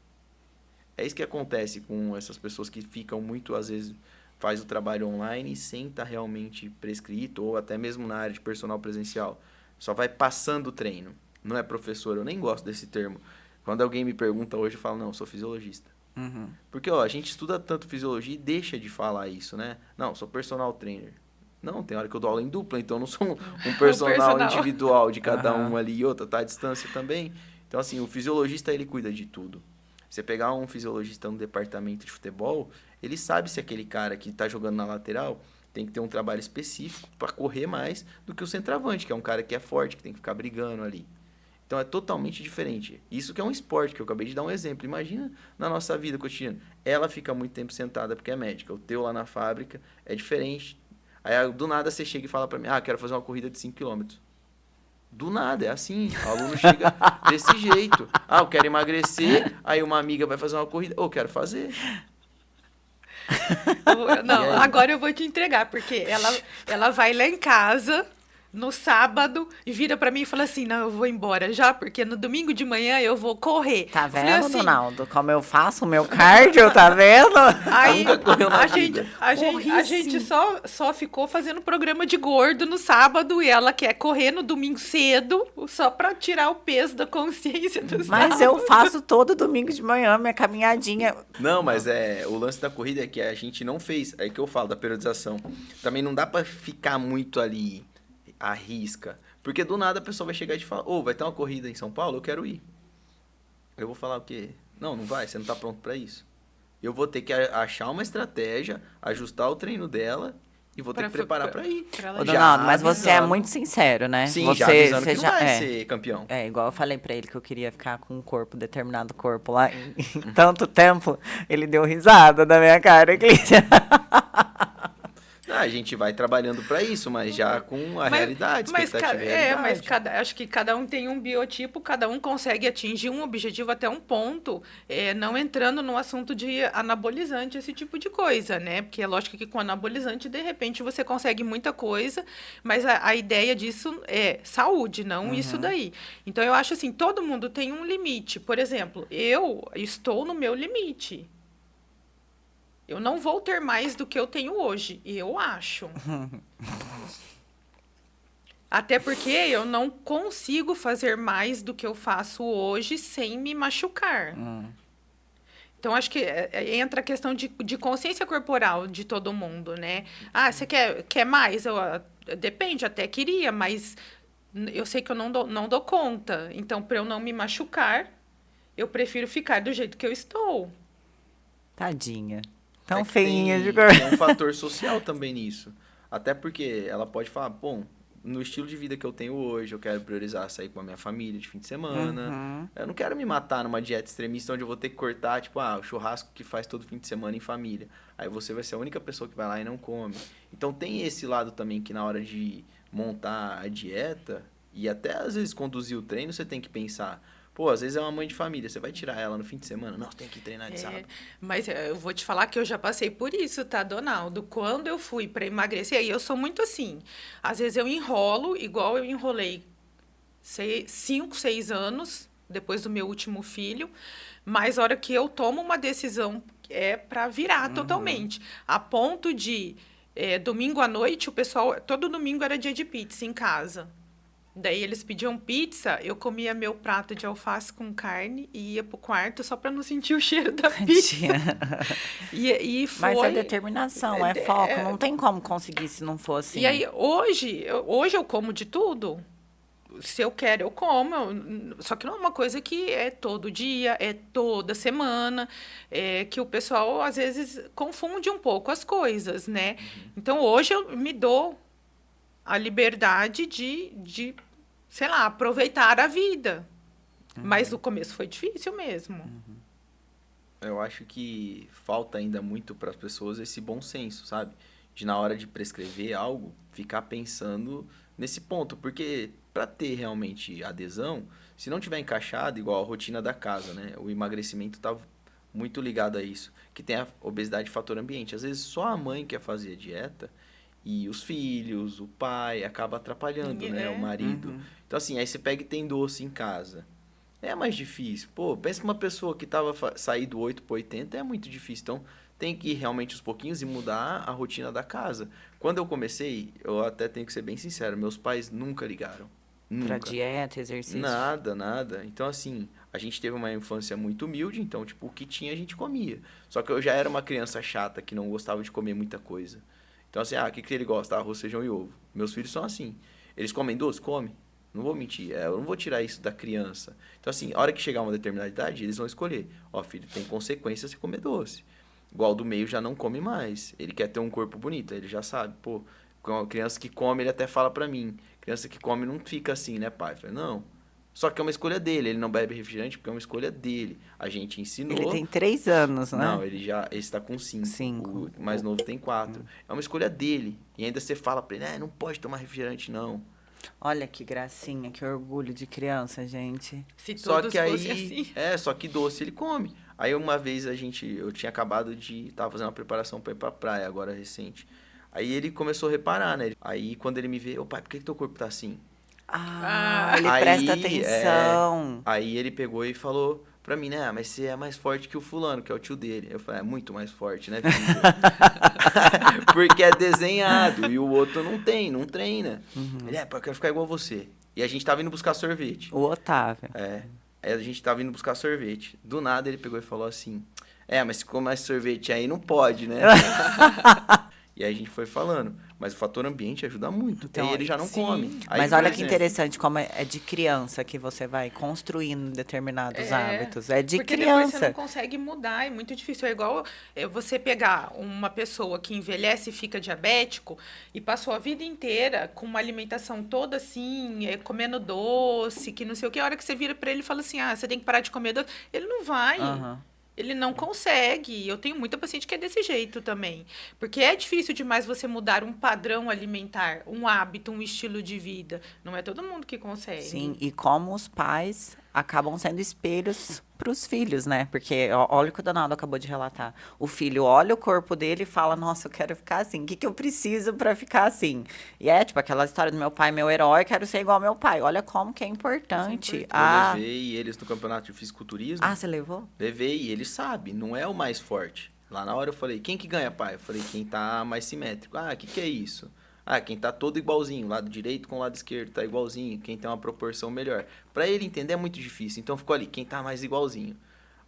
É isso que acontece com essas pessoas que ficam muito, às vezes, faz o trabalho online sem estar realmente prescrito, ou até mesmo na área de personal presencial, só vai passando o treino. Não é professor, eu nem gosto desse termo. Quando alguém me pergunta hoje, eu falo, não, eu sou fisiologista. Porque, a gente estuda tanto fisiologia e deixa de falar isso, né? Não, sou personal trainer. Não, tem hora que eu dou aula em dupla, então eu não sou um personal individual de cada um ali e outra, tá à distância também. Então, assim, o fisiologista, ele cuida de tudo. Você pegar um fisiologista no departamento de futebol, ele sabe se aquele cara que tá jogando na lateral tem que ter um trabalho específico para correr mais do que o centroavante, que é um cara que é forte, que tem que ficar brigando ali. Então, é totalmente diferente. Isso que é um esporte, que eu acabei de dar um exemplo. Imagina na nossa vida cotidiana. Ela fica muito tempo sentada porque é médica. O teu lá na fábrica é diferente. Aí, do nada, você chega e fala pra mim, quero fazer uma corrida de 5 km. Do nada, é assim. O aluno chega desse jeito. Eu quero emagrecer. Aí, uma amiga vai fazer uma corrida. Quero fazer. Não, agora eu vou te entregar, porque ela vai lá em casa no sábado e vira pra mim e fala assim, não, eu vou embora já, porque no domingo de manhã eu vou correr. Tá vendo, assim, Ronaldo? Como eu faço o meu cardio, tá vendo? Aí a gente só ficou fazendo programa de gordo no sábado e ela quer correr no domingo cedo, só pra tirar o peso da consciência do Mas sábado. eu faço todo domingo de manhã, minha caminhadinha. Não, mas o lance da corrida é que a gente não fez, é que eu falo da periodização. Também não dá pra ficar muito ali à risca. Porque do nada a pessoa vai chegar e te falar, vai ter uma corrida em São Paulo, eu quero ir. Eu vou falar o quê? Não vai, você não tá pronto pra isso. Eu vou ter que achar uma estratégia, ajustar o treino dela e vou ter que preparar pra ir. Donaldo, mas você é muito sincero, né? Sim, você já avisando que não vai ser campeão. Igual eu falei pra ele que eu queria ficar com determinado corpo lá em tanto tempo, ele deu risada da minha cara, Clícia. A gente vai trabalhando para isso, mas já com a realidade, expectativa e realidade. Mas acho que cada um tem um biotipo, cada um consegue atingir um objetivo até um ponto, não entrando no assunto de anabolizante, esse tipo de coisa, né? Porque é lógico que com anabolizante, de repente, você consegue muita coisa, mas a ideia disso é saúde, não isso daí. Então, eu acho assim, todo mundo tem um limite. Por exemplo, eu estou no meu limite. Eu não vou ter mais do que eu tenho hoje, eu acho. Até porque eu não consigo fazer mais do que eu faço hoje sem me machucar. Então, acho que entra a questão de consciência corporal de todo mundo, né? Você quer mais? Depende, até queria, mas eu sei que eu não dou conta. Então, para eu não me machucar, eu prefiro ficar do jeito que eu estou. Tadinha. Tão que feinha de tem um fator social também nisso. Até porque ela pode falar, bom, no estilo de vida que eu tenho hoje, eu quero priorizar sair com a minha família de fim de semana. Eu não quero me matar numa dieta extremista onde eu vou ter que cortar, tipo, o churrasco que faz todo fim de semana em família. Aí você vai ser a única pessoa que vai lá e não come. Então tem esse lado também que na hora de montar a dieta e até às vezes conduzir o treino, você tem que pensar, pô, às vezes é uma mãe de família, você vai tirar ela no fim de semana? Não, você tem que treinar de sábado. Mas eu vou te falar que eu já passei por isso, tá, Donaldo? Quando eu fui para emagrecer, aí eu sou muito assim. Às vezes eu enrolo, igual eu enrolei 5, 6 anos depois do meu último filho, mas a hora que eu tomo uma decisão é para virar totalmente. A ponto de, domingo à noite, o pessoal, todo domingo era dia de pizza em casa. Daí eles pediam pizza, eu comia meu prato de alface com carne e ia pro quarto só para não sentir o cheiro da pizza. E foi... Mas é determinação, é foco. Não tem como conseguir se não for assim. E aí, hoje eu como de tudo. Se eu quero, eu como. Só que não é uma coisa que é todo dia, é toda semana. É que o pessoal, às vezes, confunde um pouco as coisas, né? Então, hoje eu me dou a liberdade de, sei lá, aproveitar a vida. Mas no começo foi difícil mesmo. Eu acho que falta ainda muito para as pessoas esse bom senso, sabe? De na hora de prescrever algo, ficar pensando nesse ponto. Porque para ter realmente adesão, se não tiver encaixado, igual a rotina da casa, né? O emagrecimento tá muito ligado a isso. Que tem a obesidade fator ambiente. Às vezes só a mãe quer fazer a dieta e os filhos, o pai, acaba atrapalhando, né? O marido. Então assim, aí você pega e tem doce em casa. É mais difícil. Pô, pensa uma pessoa que tava sair do 8 para 80 é muito difícil. Então, tem que ir realmente aos pouquinhos e mudar a rotina da casa. Quando eu comecei, eu até tenho que ser bem sincero, meus pais nunca ligaram. Pra Nunca. dieta, exercício. Nada, nada. Então, assim, a gente teve uma infância muito humilde, então, tipo, o que tinha a gente comia. Só que eu já era uma criança chata que não gostava de comer muita coisa. Então, assim, o que ele gosta? Arroz, feijão e ovo. Meus filhos são assim. Eles comem doce? Come. Não vou mentir, eu não vou tirar isso da criança. Então, assim, a hora que chegar uma determinada idade, eles vão escolher. Ó, filho, tem consequências se comer doce. Igual do meio já não come mais. Ele quer ter um corpo bonito, ele já sabe. Pô, criança que come, ele até fala pra mim. Criança que come não fica assim, né, pai? Eu falei, não. Só que é uma escolha dele. Ele não bebe refrigerante porque é uma escolha dele. A gente ensinou. Ele tem 3 anos, né? Não, ele está com 5. 5. O mais novo tem 4. É uma escolha dele. E ainda você fala pra ele, não pode tomar refrigerante, não. Olha que gracinha, que orgulho de criança, gente. Se Só todos que aí, fossem assim. só que doce ele come. Aí uma vez eu tinha acabado tava fazendo uma preparação pra ir pra praia, agora recente. Aí ele começou a reparar, né? Aí quando ele me vê, ô pai, por que teu corpo tá assim? Ele presta atenção. Aí ele pegou e falou pra mim, né? Mas você é mais forte que o fulano, que é o tio dele. Eu falei, é muito mais forte, né, filho? Porque é desenhado e o outro não treina. Ele, eu quero ficar igual você. E a gente tava indo buscar sorvete. O Otávio. Aí a gente tava indo buscar sorvete. Do nada ele pegou e falou assim, mas se comer sorvete aí não pode, né? E aí a gente foi falando. Mas o fator ambiente ajuda muito. Então, aí ele já não come. Aí, mas olha que interessante como é de criança que você vai construindo determinados hábitos. É de porque criança. Depois você não consegue mudar, é muito difícil. É igual você pegar uma pessoa que envelhece e fica diabético e passou a vida inteira com uma alimentação toda assim, comendo doce, que não sei o que. A hora que você vira para ele e fala assim, você tem que parar de comer doce. Ele não vai. Ele não consegue. Eu tenho muita paciente que é desse jeito também. Porque é difícil demais você mudar um padrão alimentar, um hábito, um estilo de vida. Não é todo mundo que consegue. Sim, e como os pais acabam sendo espelhos para os filhos, né? Porque olha o que o Donaldo acabou de relatar. O filho olha o corpo dele e fala, nossa, eu quero ficar assim. O que eu preciso para ficar assim? E é tipo aquela história do meu pai, meu herói, quero ser igual ao meu pai. Olha como que é importante. Eu levei eles no campeonato de fisiculturismo. Você levou? Levei, e ele sabe, não é o mais forte. Lá na hora eu falei, quem que ganha, pai? Eu falei, quem tá mais simétrico. O que é isso? Quem tá todo igualzinho, lado direito com o lado esquerdo tá igualzinho, quem tem uma proporção melhor. Pra ele entender é muito difícil, então ficou ali, quem tá mais igualzinho.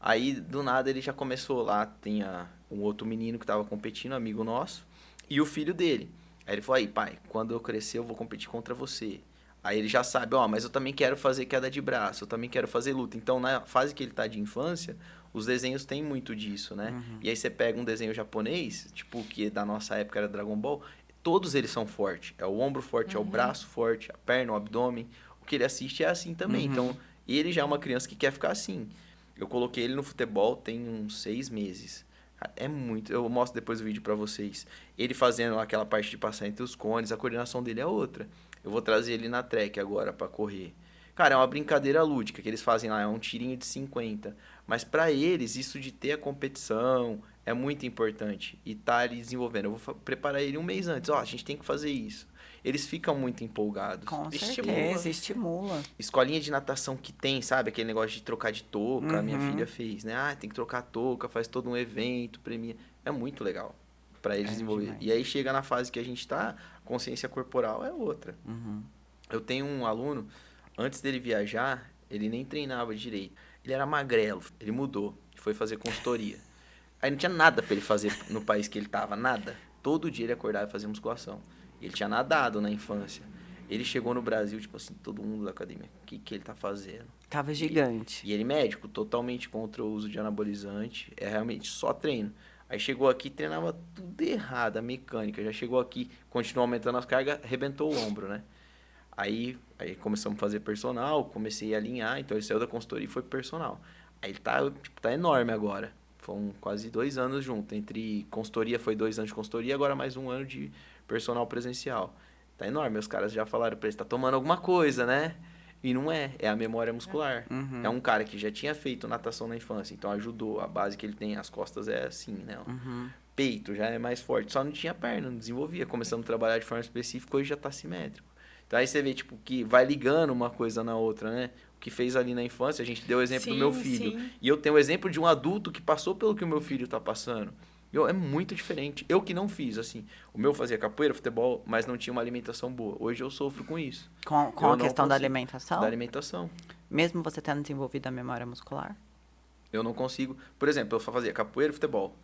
Aí, do nada, ele já começou lá, tinha um outro menino que tava competindo, amigo nosso, e o filho dele. Aí ele falou, pai, quando eu crescer eu vou competir contra você. Aí ele já sabe, ó, mas eu também quero fazer queda de braço, eu também quero fazer luta. Então, na fase que ele tá de infância, os desenhos têm muito disso, né? E aí você pega um desenho japonês, tipo, que da nossa época era Dragon Ball, todos eles são fortes. É o ombro forte, é o braço forte, a perna, o abdômen. O que ele assiste é assim também. Então, ele já é uma criança que quer ficar assim. Eu coloquei ele no futebol tem uns 6 meses. É muito. Eu mostro depois o vídeo pra vocês. Ele fazendo aquela parte de passar entre os cones, a coordenação dele é outra. Eu vou trazer ele na track agora pra correr. Cara, é uma brincadeira lúdica que eles fazem lá, é um tirinho de 50. Mas pra eles, isso de ter a competição é muito importante. E tá ali desenvolvendo. Eu vou preparar ele um mês antes. Ó, a gente tem que fazer isso. Eles ficam muito empolgados. Com Estimula. certeza, estimula. Escolinha de natação que tem, sabe? Aquele negócio de trocar de touca, minha filha fez, né? Ah, tem que trocar a touca, faz todo um evento, premia. É muito legal pra eles desenvolver. demais. E aí chega na fase que a gente tá, consciência corporal é outra. Eu tenho um aluno, antes dele viajar, ele nem treinava direito. Ele era magrelo, ele mudou, foi fazer consultoria. Aí não tinha nada pra ele fazer no país que ele tava, nada. Todo dia ele acordava e fazia musculação. Ele tinha nadado na infância. Ele chegou no Brasil, tipo assim, todo mundo da academia, o que ele tá fazendo? Tava gigante. E ele médico, totalmente contra o uso de anabolizante, é realmente só treino. Aí chegou aqui, treinava tudo errado, a mecânica. Já chegou aqui, continuou aumentando as cargas, arrebentou o ombro, né? Aí começamos a fazer personal, comecei a alinhar, então ele saiu da consultoria e foi pro personal. Aí ele tá enorme agora. Foram quase 2 anos junto. Entre consultoria, foi 2 anos de consultoria, agora mais 1 ano de personal presencial. Tá enorme. Os caras já falaram pra ele, tá tomando alguma coisa, né? E não é a memória muscular. É um cara que já tinha feito natação na infância, então ajudou. A base que ele tem, as costas é assim, né? Peito já é mais forte, só não tinha perna, não desenvolvia. Começamos a trabalhar de forma específica, hoje já tá simétrico. Então aí você vê, tipo, que vai ligando uma coisa na outra, né? O que fez ali na infância, a gente deu o exemplo do meu filho. Sim. E eu tenho o exemplo de um adulto que passou pelo que o meu filho tá passando. É muito diferente. Eu que não fiz, assim. O meu fazia capoeira, futebol, mas não tinha uma alimentação boa. Hoje eu sofro com isso. Com Eu a não questão da consigo. alimentação? Da alimentação. Mesmo você tendo desenvolvido a memória muscular? Eu não consigo. Por exemplo, eu fazia capoeira e futebol.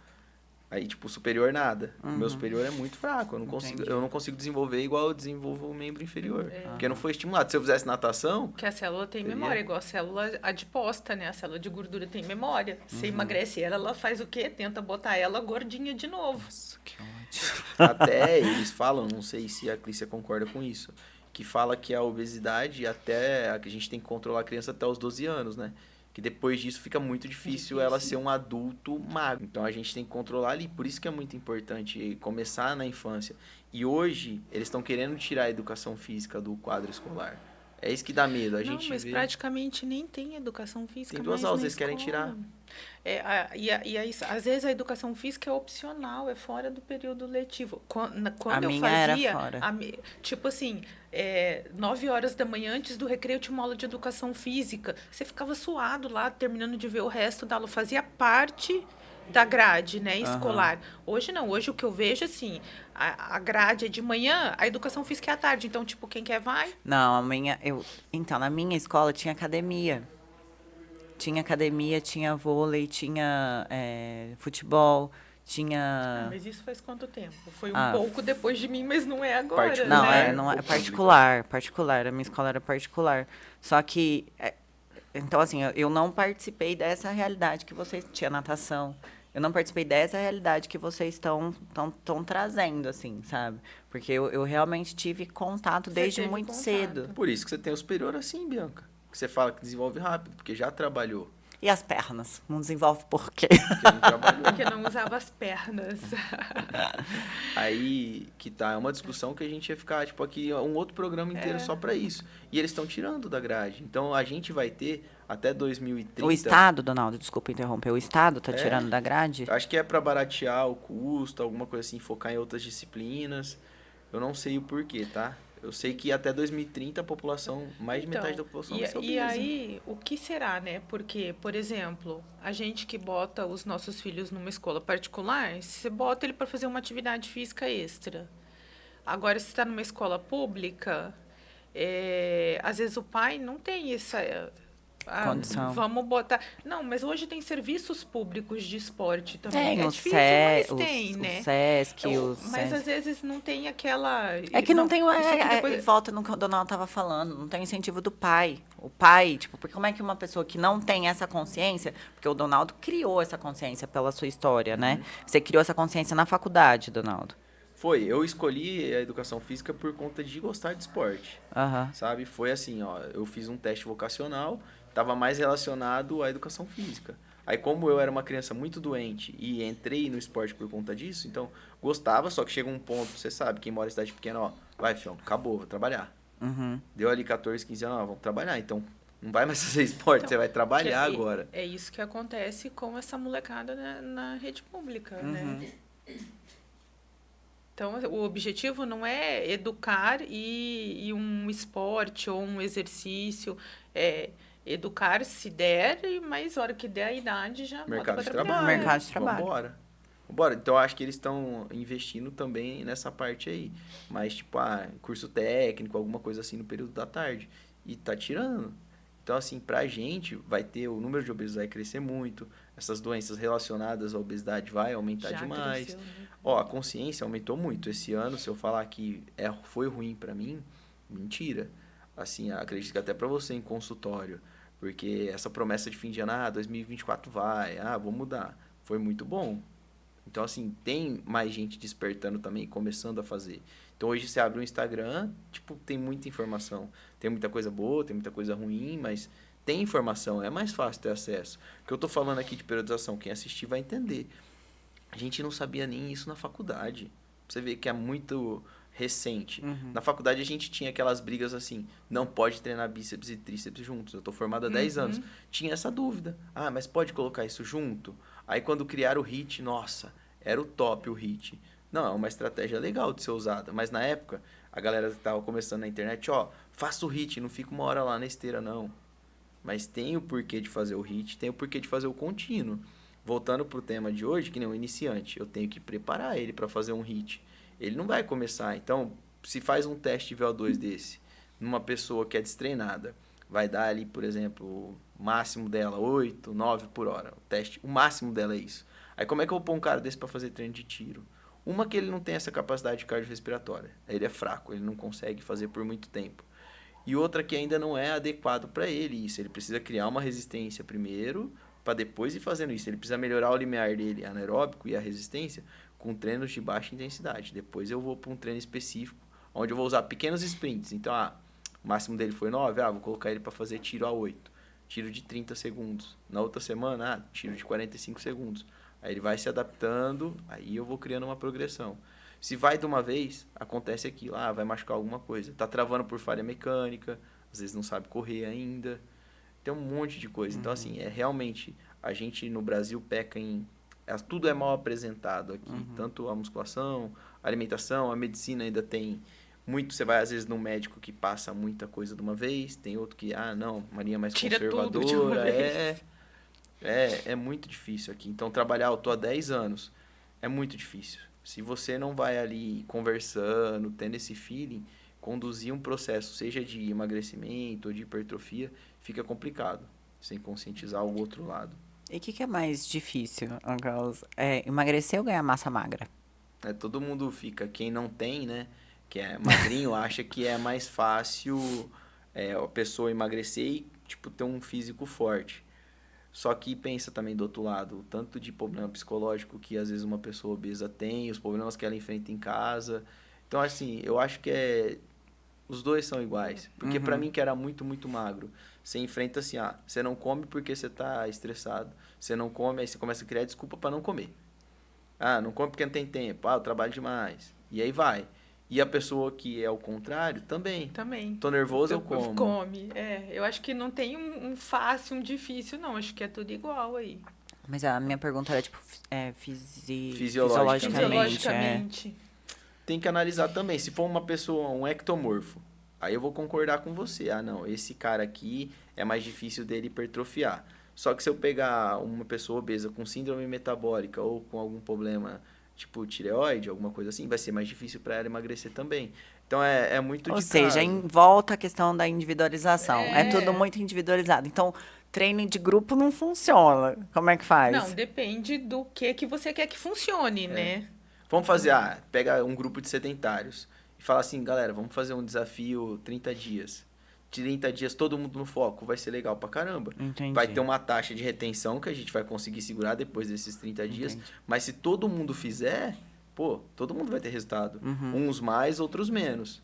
Aí, tipo, superior nada. O meu superior é muito fraco. Entendi. Eu não consigo desenvolver igual eu desenvolvo o membro inferior. Porque não foi estimulado. Se eu fizesse natação, Porque a célula tem Seria? memória, igual a célula adiposta, né? A célula de gordura tem memória. Você emagrece ela, ela faz o quê? Tenta botar ela gordinha de novo. Nossa, que ódio. até eles falam, não sei se a Clícia concorda com isso, que fala que a obesidade até que a gente tem que controlar a criança até os 12 anos, né? Que depois disso fica muito difícil ela ser um adulto magro. Então a gente tem que controlar ali. Por isso que é muito importante começar na infância. E hoje eles estão querendo tirar a educação física do quadro escolar. É isso que dá medo. A Não, gente mas vê. praticamente nem tem educação física Tem 2 mais aulas, na eles querem escola. tirar. E aí, às vezes a educação física é opcional, é fora do período letivo. Quando A eu minha fazia, era fora. tipo assim, 9 horas da manhã antes do recreio tinha uma aula de educação física. Você ficava suado lá, terminando de ver o resto da aula, fazia parte da grade, né, escolar. Hoje não, hoje o que eu vejo, assim, a grade é de manhã, a educação física é à tarde. Então, tipo, quem quer vai. Não, então, na minha escola tinha academia. Tinha academia, tinha vôlei, tinha futebol, tinha... Mas isso faz quanto tempo? Foi um Ah, pouco depois de mim, mas não é agora, Particular. Não, né? não é Ou particular. A minha escola era particular. Só que, então assim, eu não participei dessa realidade que vocês tinha natação. Eu não participei dessa realidade que vocês estão trazendo, assim, sabe? Porque eu realmente tive contato Você desde teve muito contato. cedo. Por isso que você tem o superior assim, Bianca. Que você fala que desenvolve rápido, porque já trabalhou. E as pernas? Não desenvolve por quê? Porque não trabalhou. Porque não usava as pernas. Aí que tá, é uma discussão que a gente ia ficar, tipo, aqui um outro programa inteiro só pra isso. E eles estão tirando da grade. Então a gente vai ter até 2030. O Estado, Donaldo, desculpa interromper, o Estado tá tirando da grade? Acho que é pra baratear o custo, alguma coisa assim, focar em outras disciplinas. Eu não sei o porquê, tá? Eu sei que até 2030 a população, mais de metade da população vai ser obesa. E aí, o que será, né? Porque, por exemplo, a gente que bota os nossos filhos numa escola particular, você bota ele para fazer uma atividade física extra. Agora, se está numa escola pública, às vezes o pai não tem condição. Vamos botar... Não, mas hoje tem serviços públicos de esporte também. Tem, É os difícil, mas tem, os né? Sesc, Mas às vezes não tem aquela... É que não tem. isso aqui depois... Volta no que o Donald estava falando, não tem incentivo do pai. O pai, tipo, porque como é que uma pessoa que não tem essa consciência. Porque o Donaldo criou essa consciência pela sua história, né? Você criou essa consciência na faculdade, Donaldo. Foi, eu escolhi a educação física por conta de gostar de esporte, sabe? Foi assim, ó, eu fiz um teste vocacional, estava mais relacionado à educação física. Aí como eu era uma criança muito doente e entrei no esporte por conta disso, então gostava, só que chega um ponto, você sabe, quem mora em cidade pequena, ó, vai, filhão, acabou, vou trabalhar. Deu ali 14, 15 anos, ó, vamos trabalhar, então não vai mais fazer esporte, você vai trabalhar agora. É isso que acontece com essa molecada na rede pública, né? Então, o objetivo não é educar e um esporte ou um exercício. É educar se der, mas a hora que der a idade já Mercado de trabalhar. trabalho. Mercado de trabalho. Vambora. Então, eu acho que eles estão investindo também nessa parte aí. Mas, tipo, curso técnico, alguma coisa assim no período da tarde. E tá tirando. Então, assim, pra gente, vai ter o número de obesos vai crescer muito. Essas doenças relacionadas à obesidade vai aumentar demais. Cresceu, né? Ó, a consciência aumentou muito. Esse ano, se eu falar que foi ruim pra mim, mentira. Assim, acredito que até pra você em consultório. Porque essa promessa de fim de ano, 2024 vai, vou mudar. Foi muito bom. Então, assim, tem mais gente despertando também, começando a fazer. Então, hoje você abre o Instagram, tipo, tem muita informação. Tem muita coisa boa, tem muita coisa ruim, mas tem informação, é mais fácil ter acesso. O que eu tô falando aqui de periodização, quem assistir vai entender. A gente não sabia nem isso na faculdade. Você vê que é muito recente. Na faculdade a gente tinha aquelas brigas assim, não pode treinar bíceps e tríceps juntos. Eu tô formado há 10 anos. Tinha essa dúvida. Mas pode colocar isso junto? Aí quando criaram o HIIT, nossa, era o top o HIIT. Não, é uma estratégia legal de ser usada, mas na época a galera que tava começando na internet, faça o HIIT, não fica uma hora lá na esteira não. Mas tem o porquê de fazer o HIIT, tem o porquê de fazer o contínuo. Voltando pro tema de hoje, que nem um iniciante, eu tenho que preparar ele para fazer um HIIT. Ele não vai começar. Então, se faz um teste de VO2 desse, numa pessoa que é destreinada, vai dar ali, por exemplo, o máximo dela 8, 9 por hora. O máximo dela é isso. Aí como é que eu vou pôr um cara desse para fazer treino de tiro? Uma que ele não tem essa capacidade cardiorrespiratória. Ele é fraco, ele não consegue fazer por muito tempo. E outra que ainda não é adequado para ele isso. Ele precisa criar uma resistência primeiro, para depois ir fazendo isso. Ele precisa melhorar o limiar dele anaeróbico e a resistência com treinos de baixa intensidade. Depois eu vou para um treino específico, onde eu vou usar pequenos sprints. Então, o máximo dele foi 9, vou colocar ele para fazer tiro a 8. Tiro de 30 segundos. Na outra semana, tiro de 45 segundos. Aí ele vai se adaptando, aí eu vou criando uma progressão. Se vai de uma vez, acontece aquilo, vai machucar alguma coisa. Tá travando por falha mecânica, às vezes não sabe correr ainda. Tem um monte de coisa. Então, assim, realmente, a gente no Brasil peca em... Tudo é mal apresentado aqui. Tanto a musculação, a alimentação, a medicina ainda tem muito... Você vai, às vezes, num médico que passa muita coisa de uma vez. Tem outro que, não, uma linha mais Tira conservadora. tudo de uma vez. É muito difícil aqui. Então, trabalhar, eu tô há 10 anos, é muito difícil. Se você não vai ali conversando, tendo esse feeling, conduzir um processo, seja de emagrecimento ou de hipertrofia, fica complicado, sem conscientizar o outro lado. E o que é mais difícil, Carlos? Emagrecer ou ganhar massa magra? Todo mundo fica, quem não tem, né, que é magrinho, acha que é mais fácil a pessoa emagrecer e, ter um físico forte. Só que pensa também do outro lado, o tanto de problema psicológico que às vezes uma pessoa obesa tem, os problemas que ela enfrenta em casa. Então, assim, eu acho que os dois são iguais. Porque pra mim, que era muito, muito magro, você enfrenta assim, você não come porque você tá estressado. Você não come, aí você começa a criar desculpa pra não comer. Não come porque não tem tempo. Eu trabalho demais. E aí vai. E a pessoa que é o contrário, também. Tô nervoso, eu como. Come. Eu acho que não tem um fácil, um difícil, não. Acho que é tudo igual aí. Mas a minha pergunta era, fisiologicamente. Tem que analisar também. Se for uma pessoa, um ectomorfo, aí eu vou concordar com você. Não, esse cara aqui é mais difícil dele hipertrofiar. Só que se eu pegar uma pessoa obesa com síndrome metabólica ou com algum problema tipo tireoide, alguma coisa assim, vai ser mais difícil para ela emagrecer também. Então, é muito Ou de seja, caso. volta a questão da individualização. É tudo É. muito individualizado. Então, treino de grupo não funciona. Como é que Não, faz? depende do que você quer que funcione, É. né? Vamos fazer, pega um grupo de sedentários e fala assim, galera, vamos fazer um desafio 30 dias. 30 dias todo mundo no foco, vai ser legal pra caramba. Vai ter Entendi. uma taxa de retenção que a gente vai conseguir segurar depois desses 30 dias, Entendi. mas se todo mundo fizer, pô, todo mundo vai ter resultado. Uhum. Uns mais, outros menos.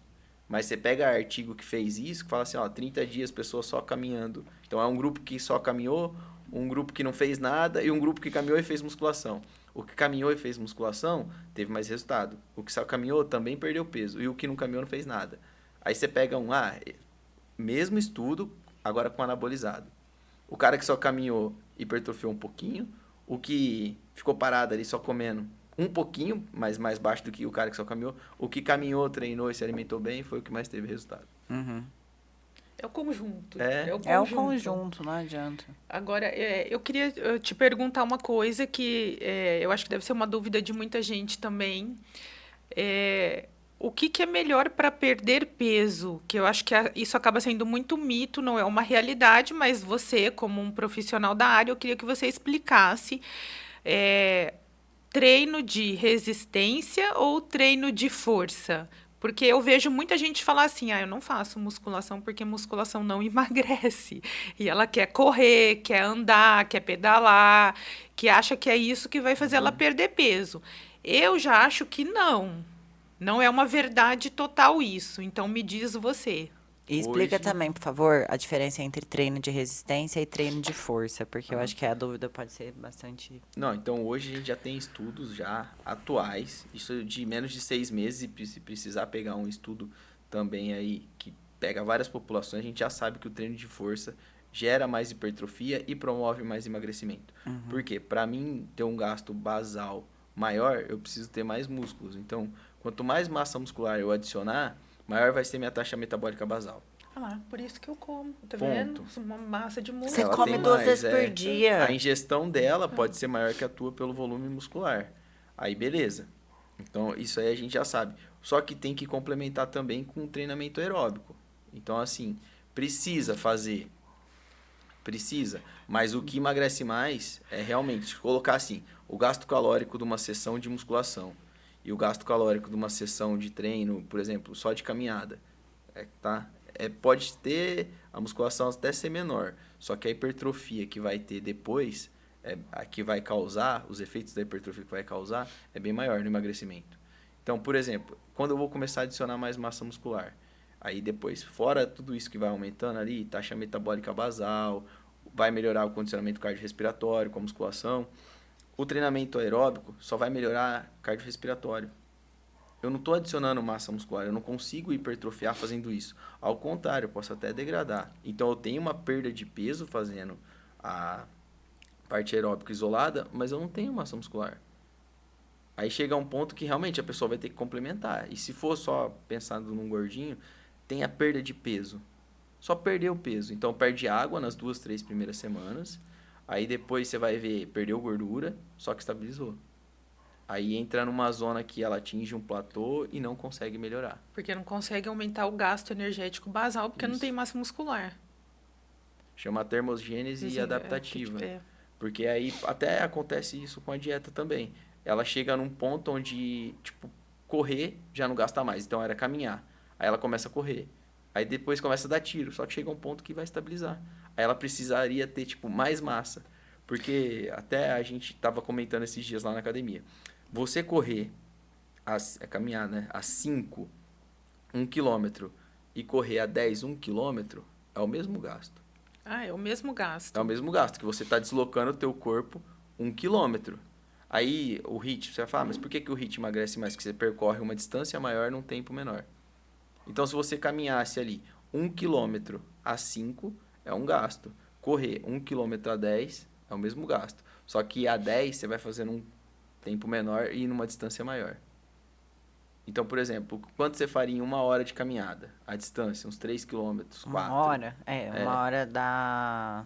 Mas você pega artigo que fez isso, que fala assim, ó, 30 dias pessoas só caminhando. Então é um grupo que só caminhou, um grupo que não fez nada e um grupo que caminhou e fez musculação. O que caminhou e fez musculação teve mais resultado. O que só caminhou também perdeu peso. E o que não caminhou não fez nada. Aí você pega mesmo estudo, agora com anabolizado. O cara que só caminhou hipertrofiou um pouquinho. O que ficou parado ali só comendo um pouquinho, mas mais baixo do que o cara que só caminhou. O que caminhou, treinou e se alimentou bem foi o que mais teve resultado. Uhum. É o conjunto. É. o É o conjunto. conjunto, não adianta. Agora, eu queria te perguntar uma coisa que eu acho que deve ser uma dúvida de muita gente também. O que é melhor para perder peso? Que eu acho que isso acaba sendo muito mito, não é uma realidade, mas você, como um profissional da área, eu queria que você explicasse. Treino de resistência ou treino de força? Porque eu vejo muita gente falar assim, eu não faço musculação porque musculação não emagrece. E ela quer correr, quer andar, quer pedalar, que acha que é isso que vai fazer ela perder peso. Eu já acho que não. Não é uma verdade total isso. Então me diz você. E explica Hoje, também, por favor, a diferença entre treino de resistência e treino de força, porque eu acho que a dúvida pode ser bastante. não, então hoje a gente já tem estudos já atuais, isso de menos de 6 meses, e se precisar pegar um estudo também aí que pega várias populações, a gente já sabe que o treino de força gera mais hipertrofia e promove mais emagrecimento. Por quê? Para mim ter um gasto basal maior, eu preciso ter mais músculos. Então, quanto mais massa muscular eu adicionar, maior vai ser minha taxa metabólica basal. Ah lá, por isso que eu como, tá Ponto. vendo? Uma massa de músculo. Você Ela come tem 2 mais, vezes por dia. A ingestão dela pode ser maior que a tua pelo volume muscular. Aí, beleza. Então, isso aí a gente já sabe. Só que tem que complementar também com um treinamento aeróbico. Então, assim, precisa fazer. Precisa. Mas o que emagrece mais é realmente colocar assim, o gasto calórico de uma sessão de musculação e o gasto calórico de uma sessão de treino, por exemplo, só de caminhada. Tá? Pode ter a musculação até ser menor, só que a hipertrofia que vai ter depois, a que vai causar, os efeitos da hipertrofia que vai causar, é bem maior no emagrecimento. Então, por exemplo, quando eu vou começar a adicionar mais massa muscular, aí depois, fora tudo isso que vai aumentando ali, taxa metabólica basal, vai melhorar o condicionamento cardiorrespiratório com a musculação, o treinamento aeróbico só vai melhorar cardiorrespiratório. Eu não estou adicionando massa muscular, eu não consigo hipertrofiar fazendo isso. Ao contrário, eu posso até degradar. Então, eu tenho uma perda de peso fazendo a parte aeróbica isolada, mas eu não tenho massa muscular. Aí chega um ponto que realmente a pessoa vai ter que complementar. E se for só pensando num gordinho, tem a perda de peso. Só perdeu o peso. Então, perde água nas 2, 3 primeiras semanas. Aí depois você vai ver, perdeu gordura, só que estabilizou. Aí entra numa zona que ela atinge um platô e não consegue melhorar. Porque não consegue aumentar o gasto energético basal, porque não Isso. tem massa muscular. Chama termogênese Dizem, adaptativa. tipo, Porque aí até acontece isso com a dieta também. Ela chega num ponto onde, tipo, correr já não gasta mais. Então era caminhar. Aí ela começa a correr. Aí depois começa a dar tiro. Só que chega um ponto que vai estabilizar. Aí ela precisaria ter, tipo, mais massa. Porque até a gente tava comentando esses dias lá na academia. Você correr, caminhar, né? A 5, 1 quilômetro e correr a 10, 1 quilômetro é o mesmo gasto. é o mesmo gasto. É o mesmo gasto, que você está deslocando o teu corpo 1 quilômetro. Aí o HIIT, você vai falar, mas por que o HIIT emagrece mais? Porque você percorre uma distância maior num tempo menor. Então, se você caminhasse ali 1 quilômetro a 5, é um gasto. Correr 1 quilômetro a 10 é o mesmo gasto. Só que a 10 você vai fazer num tempo menor e numa distância maior. Então, por exemplo, quanto você faria em 1 hora de caminhada? A distância, uns 3 quilômetros, 4. 1 hora? Uma hora dá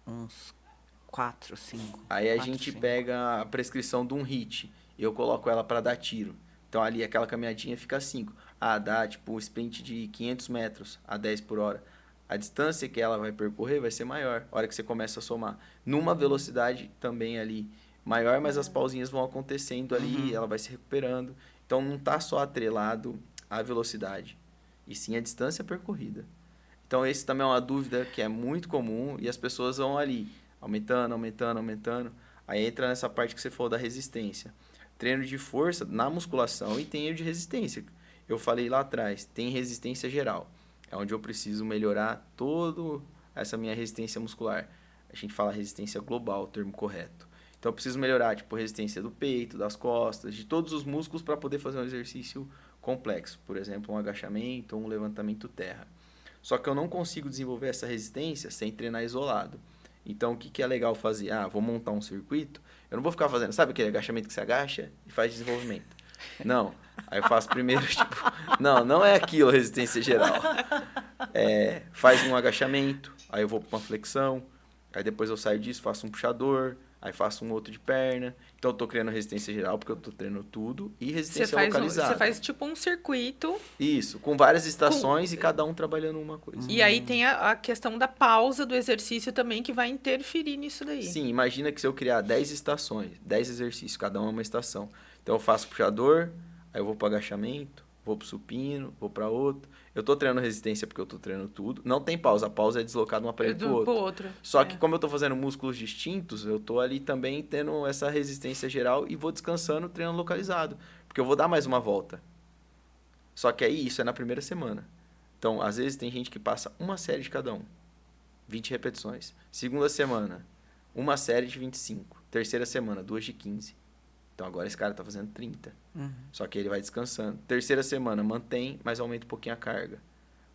uns 4, 5. Aí a gente pega a prescrição de um HIIT e eu coloco ela para dar tiro. Então, ali, aquela caminhadinha fica 5. Dá, tipo, um sprint de 500 metros a 10 por hora. A distância que ela vai percorrer vai ser maior, a hora que você começa a somar. Numa velocidade também ali maior, mas as pausinhas vão acontecendo ali, ela vai se recuperando. Então, não está só atrelado à velocidade, e sim a distância percorrida. Então, esse também é uma dúvida que é muito comum, e as pessoas vão ali, aumentando. Aí entra nessa parte que você falou da resistência. Treino de força na musculação e treino de resistência. Eu falei lá atrás, tem resistência geral. É onde eu preciso melhorar toda essa minha resistência muscular. A gente fala resistência global, o termo correto. Então, eu preciso melhorar, tipo, resistência do peito, das costas, de todos os músculos para poder fazer um exercício complexo. Por exemplo, um agachamento ou um levantamento terra. Só que eu não consigo desenvolver essa resistência sem treinar isolado. Então, o que é legal fazer? Vou montar um circuito. Eu não vou ficar fazendo, sabe aquele agachamento que você agacha e faz desenvolvimento? Não. Aí eu faço primeiro, tipo... Não é aquilo, resistência geral. Faz um agachamento, aí eu vou para uma flexão, aí depois eu saio disso, faço um puxador, aí faço um outro de perna. Então, eu tô criando resistência geral, porque eu tô treinando tudo, e resistência localizada. Você faz tipo um circuito. Isso, com várias estações e cada um trabalhando uma coisa. E aí tem a questão da pausa do exercício também, que vai interferir nisso daí. Sim, imagina que se eu criar 10 estações, 10 exercícios, cada um é uma estação. Então, eu faço puxador, aí eu vou para agachamento, vou pro supino, vou para outro. Eu tô treinando resistência porque eu tô treinando tudo. Não tem pausa, a pausa é deslocar de um aparelho pro outro. Só que como eu tô fazendo músculos distintos, eu tô ali também tendo essa resistência geral e vou descansando, treinando localizado. Porque eu vou dar mais uma volta. Só que aí isso é na primeira semana. Então, às vezes tem gente que passa uma série de cada um. 20 repetições. Segunda semana, uma série de 25. Terceira semana, 2 de 15. Então, agora esse cara tá fazendo 30. Só que ele vai descansando. Terceira semana, mantém, mas aumenta um pouquinho a carga.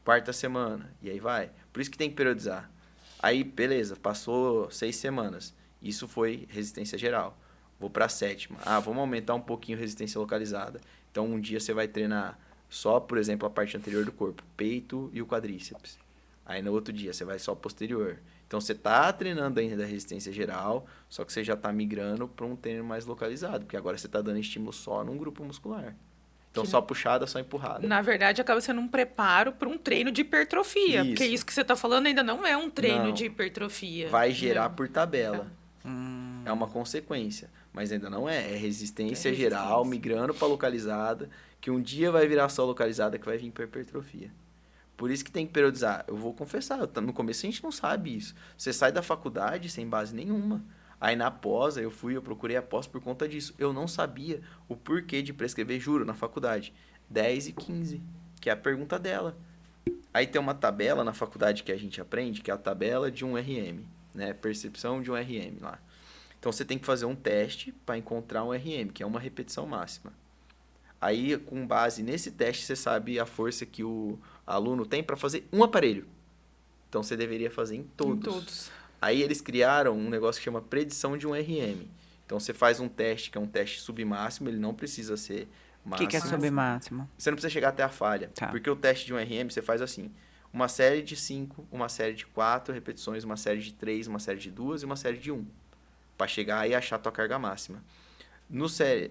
Quarta semana, e aí vai. Por isso que tem que periodizar. Aí, beleza, passou 6 semanas. Isso foi resistência geral. Vou pra sétima. Vamos aumentar um pouquinho a resistência localizada. Então, um dia você vai treinar só, por exemplo, a parte anterior do corpo. Peito e o quadríceps. Aí, no outro dia, você vai só posterior. Então, você está treinando ainda a resistência geral, só que você já está migrando para um treino mais localizado, porque agora você está dando estímulo só num grupo muscular. Então, só puxada, só empurrada. Na verdade, acaba sendo um preparo para um treino de hipertrofia. Porque isso que você está falando ainda não é um treino de hipertrofia. Vai gerar por tabela. É uma consequência, mas ainda não é. É resistência geral, migrando para localizada, que um dia vai virar só localizada, que vai vir para hipertrofia. Por isso que tem que periodizar. Eu vou confessar, no começo a gente não sabe isso. Você sai da faculdade sem base nenhuma. Aí na pós, eu procurei a pós por conta disso. Eu não sabia o porquê de prescrever, juro, na faculdade. 10 e 15, que é a pergunta dela. Aí tem uma tabela na faculdade que a gente aprende, que é a tabela de um RM, né? Percepção de um RM lá. Então você tem que fazer um teste para encontrar um RM, que é uma repetição máxima. Aí, com base nesse teste, você sabe a força que o aluno tem para fazer um aparelho. Então, você deveria fazer em todos. Aí, eles criaram um negócio que chama predição de um RM. Então, você faz um teste, que é um teste submáximo, ele não precisa ser máximo. O que é submáximo? Você não precisa chegar até a falha. Tá. Porque o teste de um RM, você faz assim, uma série de 5, uma série de 4 repetições, uma série de 3, uma série de 2 e uma série de 1. Para chegar e achar a tua carga máxima.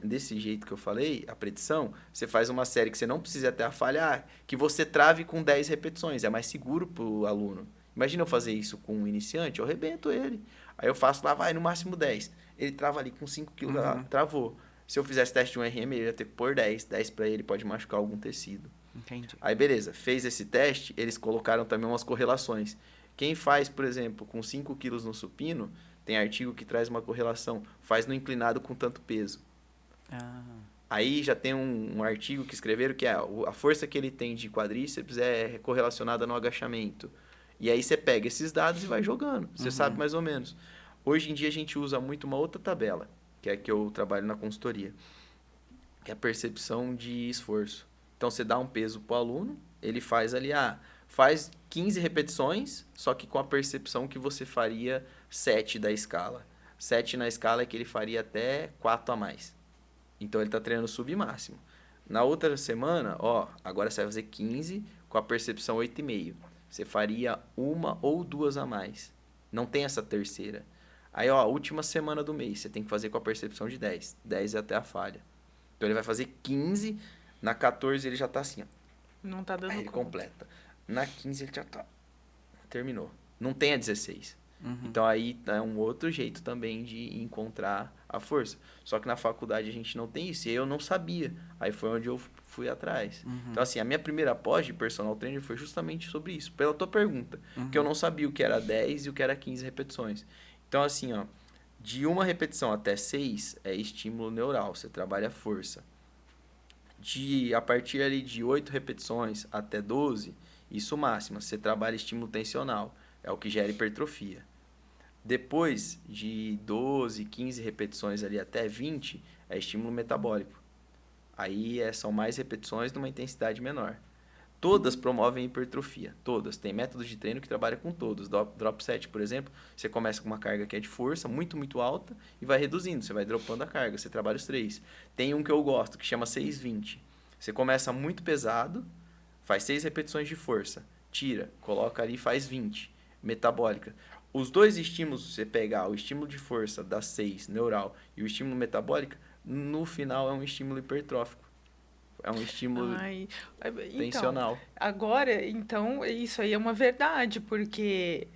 Desse jeito que eu falei, a predição, você faz uma série que você não precisa até a falha, que você trave com 10 repetições, é mais seguro para o aluno. Imagina eu fazer isso com um iniciante, eu arrebento ele. Aí eu faço lá, vai, no máximo 10. Ele trava ali com 5 quilos, travou. Se eu fizesse teste de um RM, ele ia ter que pôr 10. 10 para ele pode machucar algum tecido. Entendi. Aí beleza, fez esse teste, eles colocaram também umas correlações. Quem faz, por exemplo, com 5 quilos no supino, tem artigo que traz uma correlação. Faz no inclinado com tanto peso. Aí já tem um artigo que escreveram que a força que ele tem de quadríceps é correlacionada no agachamento. E aí você pega esses dados e vai jogando. Você sabe mais ou menos. Hoje em dia a gente usa muito uma outra tabela, que é que eu trabalho na consultoria, que é a percepção de esforço. Então você dá um peso para o aluno, ele faz ali, faz 15 repetições, só que com a percepção que você faria 7 da escala. 7 na escala é que ele faria até 4 a mais. Então, ele está treinando submáximo. Na outra semana, agora você vai fazer 15 com a percepção 8,5. Você faria 1 ou 2 a mais. Não tem essa terceira. Aí, ó, última semana do mês, você tem que fazer com a percepção de 10. 10 é até a falha. Então, ele vai fazer 15, na 14 ele já tá assim, ó. Não tá dando Aí ele conta. completa. Na 15 ele já tá. Terminou. Não tem a 16. Uhum. Então aí é um outro jeito também de encontrar a força. Só que na faculdade a gente não tem isso. E eu não sabia. Aí foi onde eu fui atrás. Então assim, a minha primeira pós de personal trainer foi justamente sobre isso. Pela tua pergunta. Que eu não sabia o que era 10 e o que era 15 repetições. Então assim, ó. De uma repetição até 6 é estímulo neural. Você trabalha a força. A partir ali de 8 repetições até 12, isso máxima, você trabalha estímulo tensional, é o que gera hipertrofia. Depois de 12, 15 repetições ali até 20, é estímulo metabólico. Aí são mais repetições numa intensidade menor. Todas promovem hipertrofia, todas. Tem métodos de treino que trabalham com todos. Drop set, por exemplo, você começa com uma carga que é de força, muito, muito alta, e vai reduzindo, você vai dropando a carga, você trabalha os 3. Tem um que eu gosto, que chama 6-20. Você começa muito pesado, faz 6 repetições de força, tira, coloca ali e faz 20. Metabólica. Os dois estímulos, você pegar o estímulo de força das 6, neural, e o estímulo metabólica, no final é um estímulo hipertrófico. É um estímulo tensional. Então, agora, então, isso aí é uma verdade, porque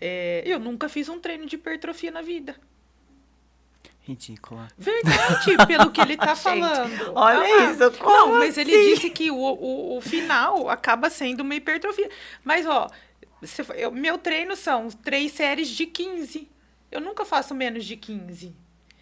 eu nunca fiz um treino de hipertrofia na vida. Ridícula. Verdade, pelo que ele tá falando. Olha isso, como Não, mas assim? ele disse que o final acaba sendo uma hipertrofia. Mas, ó, meu treino são 3 séries de 15. Eu nunca faço menos de 15.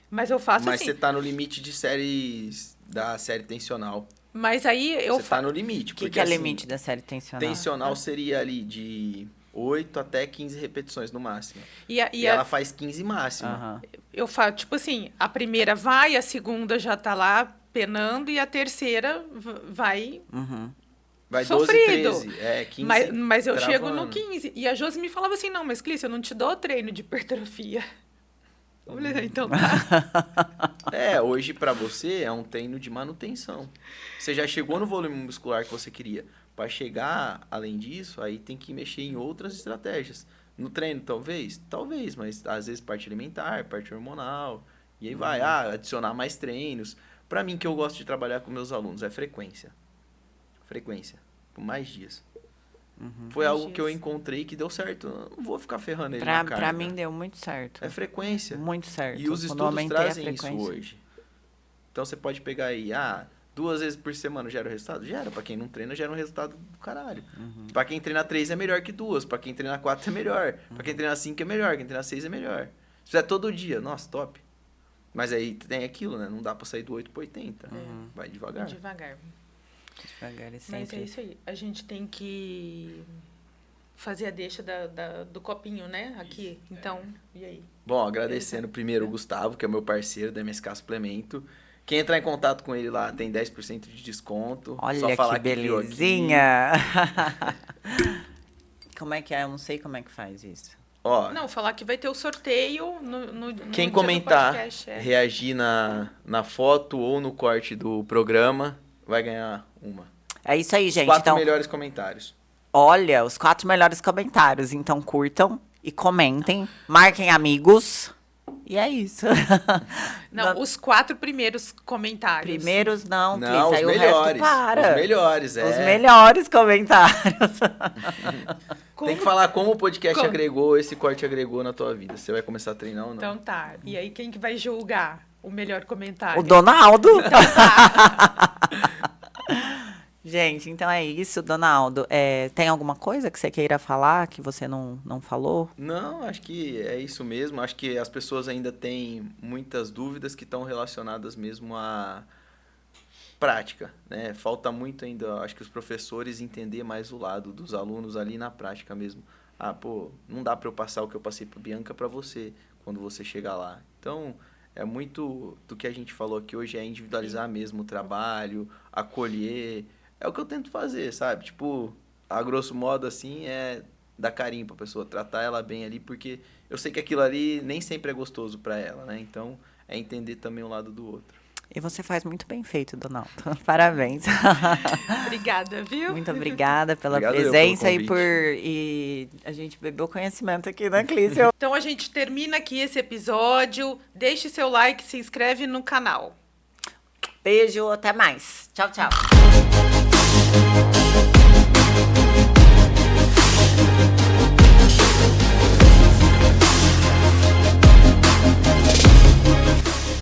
Mas eu faço Mas assim. você tá no limite de séries da série tensional. Mas aí eu Você tá no limite. O que porque, é assim, limite da série tensional? Tensional seria ali de 8 até 15 repetições no máximo. E ela faz 15 máximo. Aham. eu faço, tipo assim, a primeira vai, a segunda já tá lá penando e a terceira vai Uhum. Vai sofrido. 12, 13. 15 Mas eu chego no travando. 15. E a Josi me falava assim, não, mas Clícia, eu não te dou treino de hipertrofia. Eu falei, então tá. Hoje pra você é um treino de manutenção. Você já chegou no volume muscular que você queria. Para chegar além disso, aí tem que mexer em outras estratégias. No treino, talvez? Talvez, mas às vezes parte alimentar, parte hormonal. E aí vai, adicionar mais treinos. Pra mim, que eu gosto de trabalhar com meus alunos, é frequência. Frequência. Por mais dias. Foi Mais algo dias. que eu encontrei que deu certo. Eu não vou ficar ferrando ele Pra na carga. mim deu muito certo. É frequência. Muito certo. E os Quando eu estudos aumentei a trazem isso frequência. hoje. Então você pode pegar aí, 2 vezes por semana gera o resultado? Gera. Pra quem não treina, gera um resultado do caralho. Pra quem treina 3 é melhor que 2. Pra quem treina 4 é melhor. Pra quem treina 5 é melhor. Quem treina 6 é melhor. Se fizer todo dia, nossa, top. Mas aí tem aquilo, né? Não dá pra sair do 8 pro 80. Vai devagar. Devagar. Devagar e Mas sempre. é isso aí. A gente tem que fazer a deixa do copinho, né? Aqui. Então, e aí? Bom, agradecendo primeiro o Gustavo, que é o meu parceiro da MSK Suplemento. Quem entrar em contato com ele lá tem 10% de desconto. Olha Só falar que viu aqui. belezinha. Como é que é? Eu não sei como é que faz isso. Ó, Não, falar que vai ter o sorteio no quem dia do comentar, podcast, reagir na foto ou no corte do programa, vai ganhar uma. É isso aí, Os gente. 4 Então, melhores comentários. olha, os 4 melhores comentários. Então, curtam e comentem. Marquem amigos. E é isso. Não, os 4 primeiros comentários. Primeiros não, Não, Cris, os aí o resto melhores. para. Os melhores, Os melhores comentários. Tem que falar como o podcast Como? agregou, esse corte agregou na tua vida. Você vai começar a treinar ou não? Então tá. E aí, quem que vai julgar o melhor comentário? O Donaldo. Então tá. Gente, então é isso, Donaldo. Tem alguma coisa que você queira falar que você não falou? Não, acho que é isso mesmo. Acho que as pessoas ainda têm muitas dúvidas que estão relacionadas mesmo à prática, né? Falta muito ainda, acho que os professores entender mais o lado dos alunos ali na prática mesmo. Não dá para eu passar o que eu passei para Bianca para você quando você chegar lá. Então, é muito do que a gente falou aqui hoje, é individualizar mesmo o trabalho, acolher. É o que eu tento fazer, sabe? Tipo, a grosso modo, assim, é dar carinho pra pessoa, tratar ela bem ali, porque eu sei que aquilo ali nem sempre é gostoso pra ela, né? Então, é entender também o lado do outro. E você faz muito bem feito, Donaldo. Parabéns. Obrigada, viu? Muito obrigada pela Obrigado presença pelo e a gente bebeu conhecimento aqui na Clícia. Então a gente termina aqui esse episódio. Deixe seu like, se inscreve no canal. Beijo, até mais. Tchau, tchau.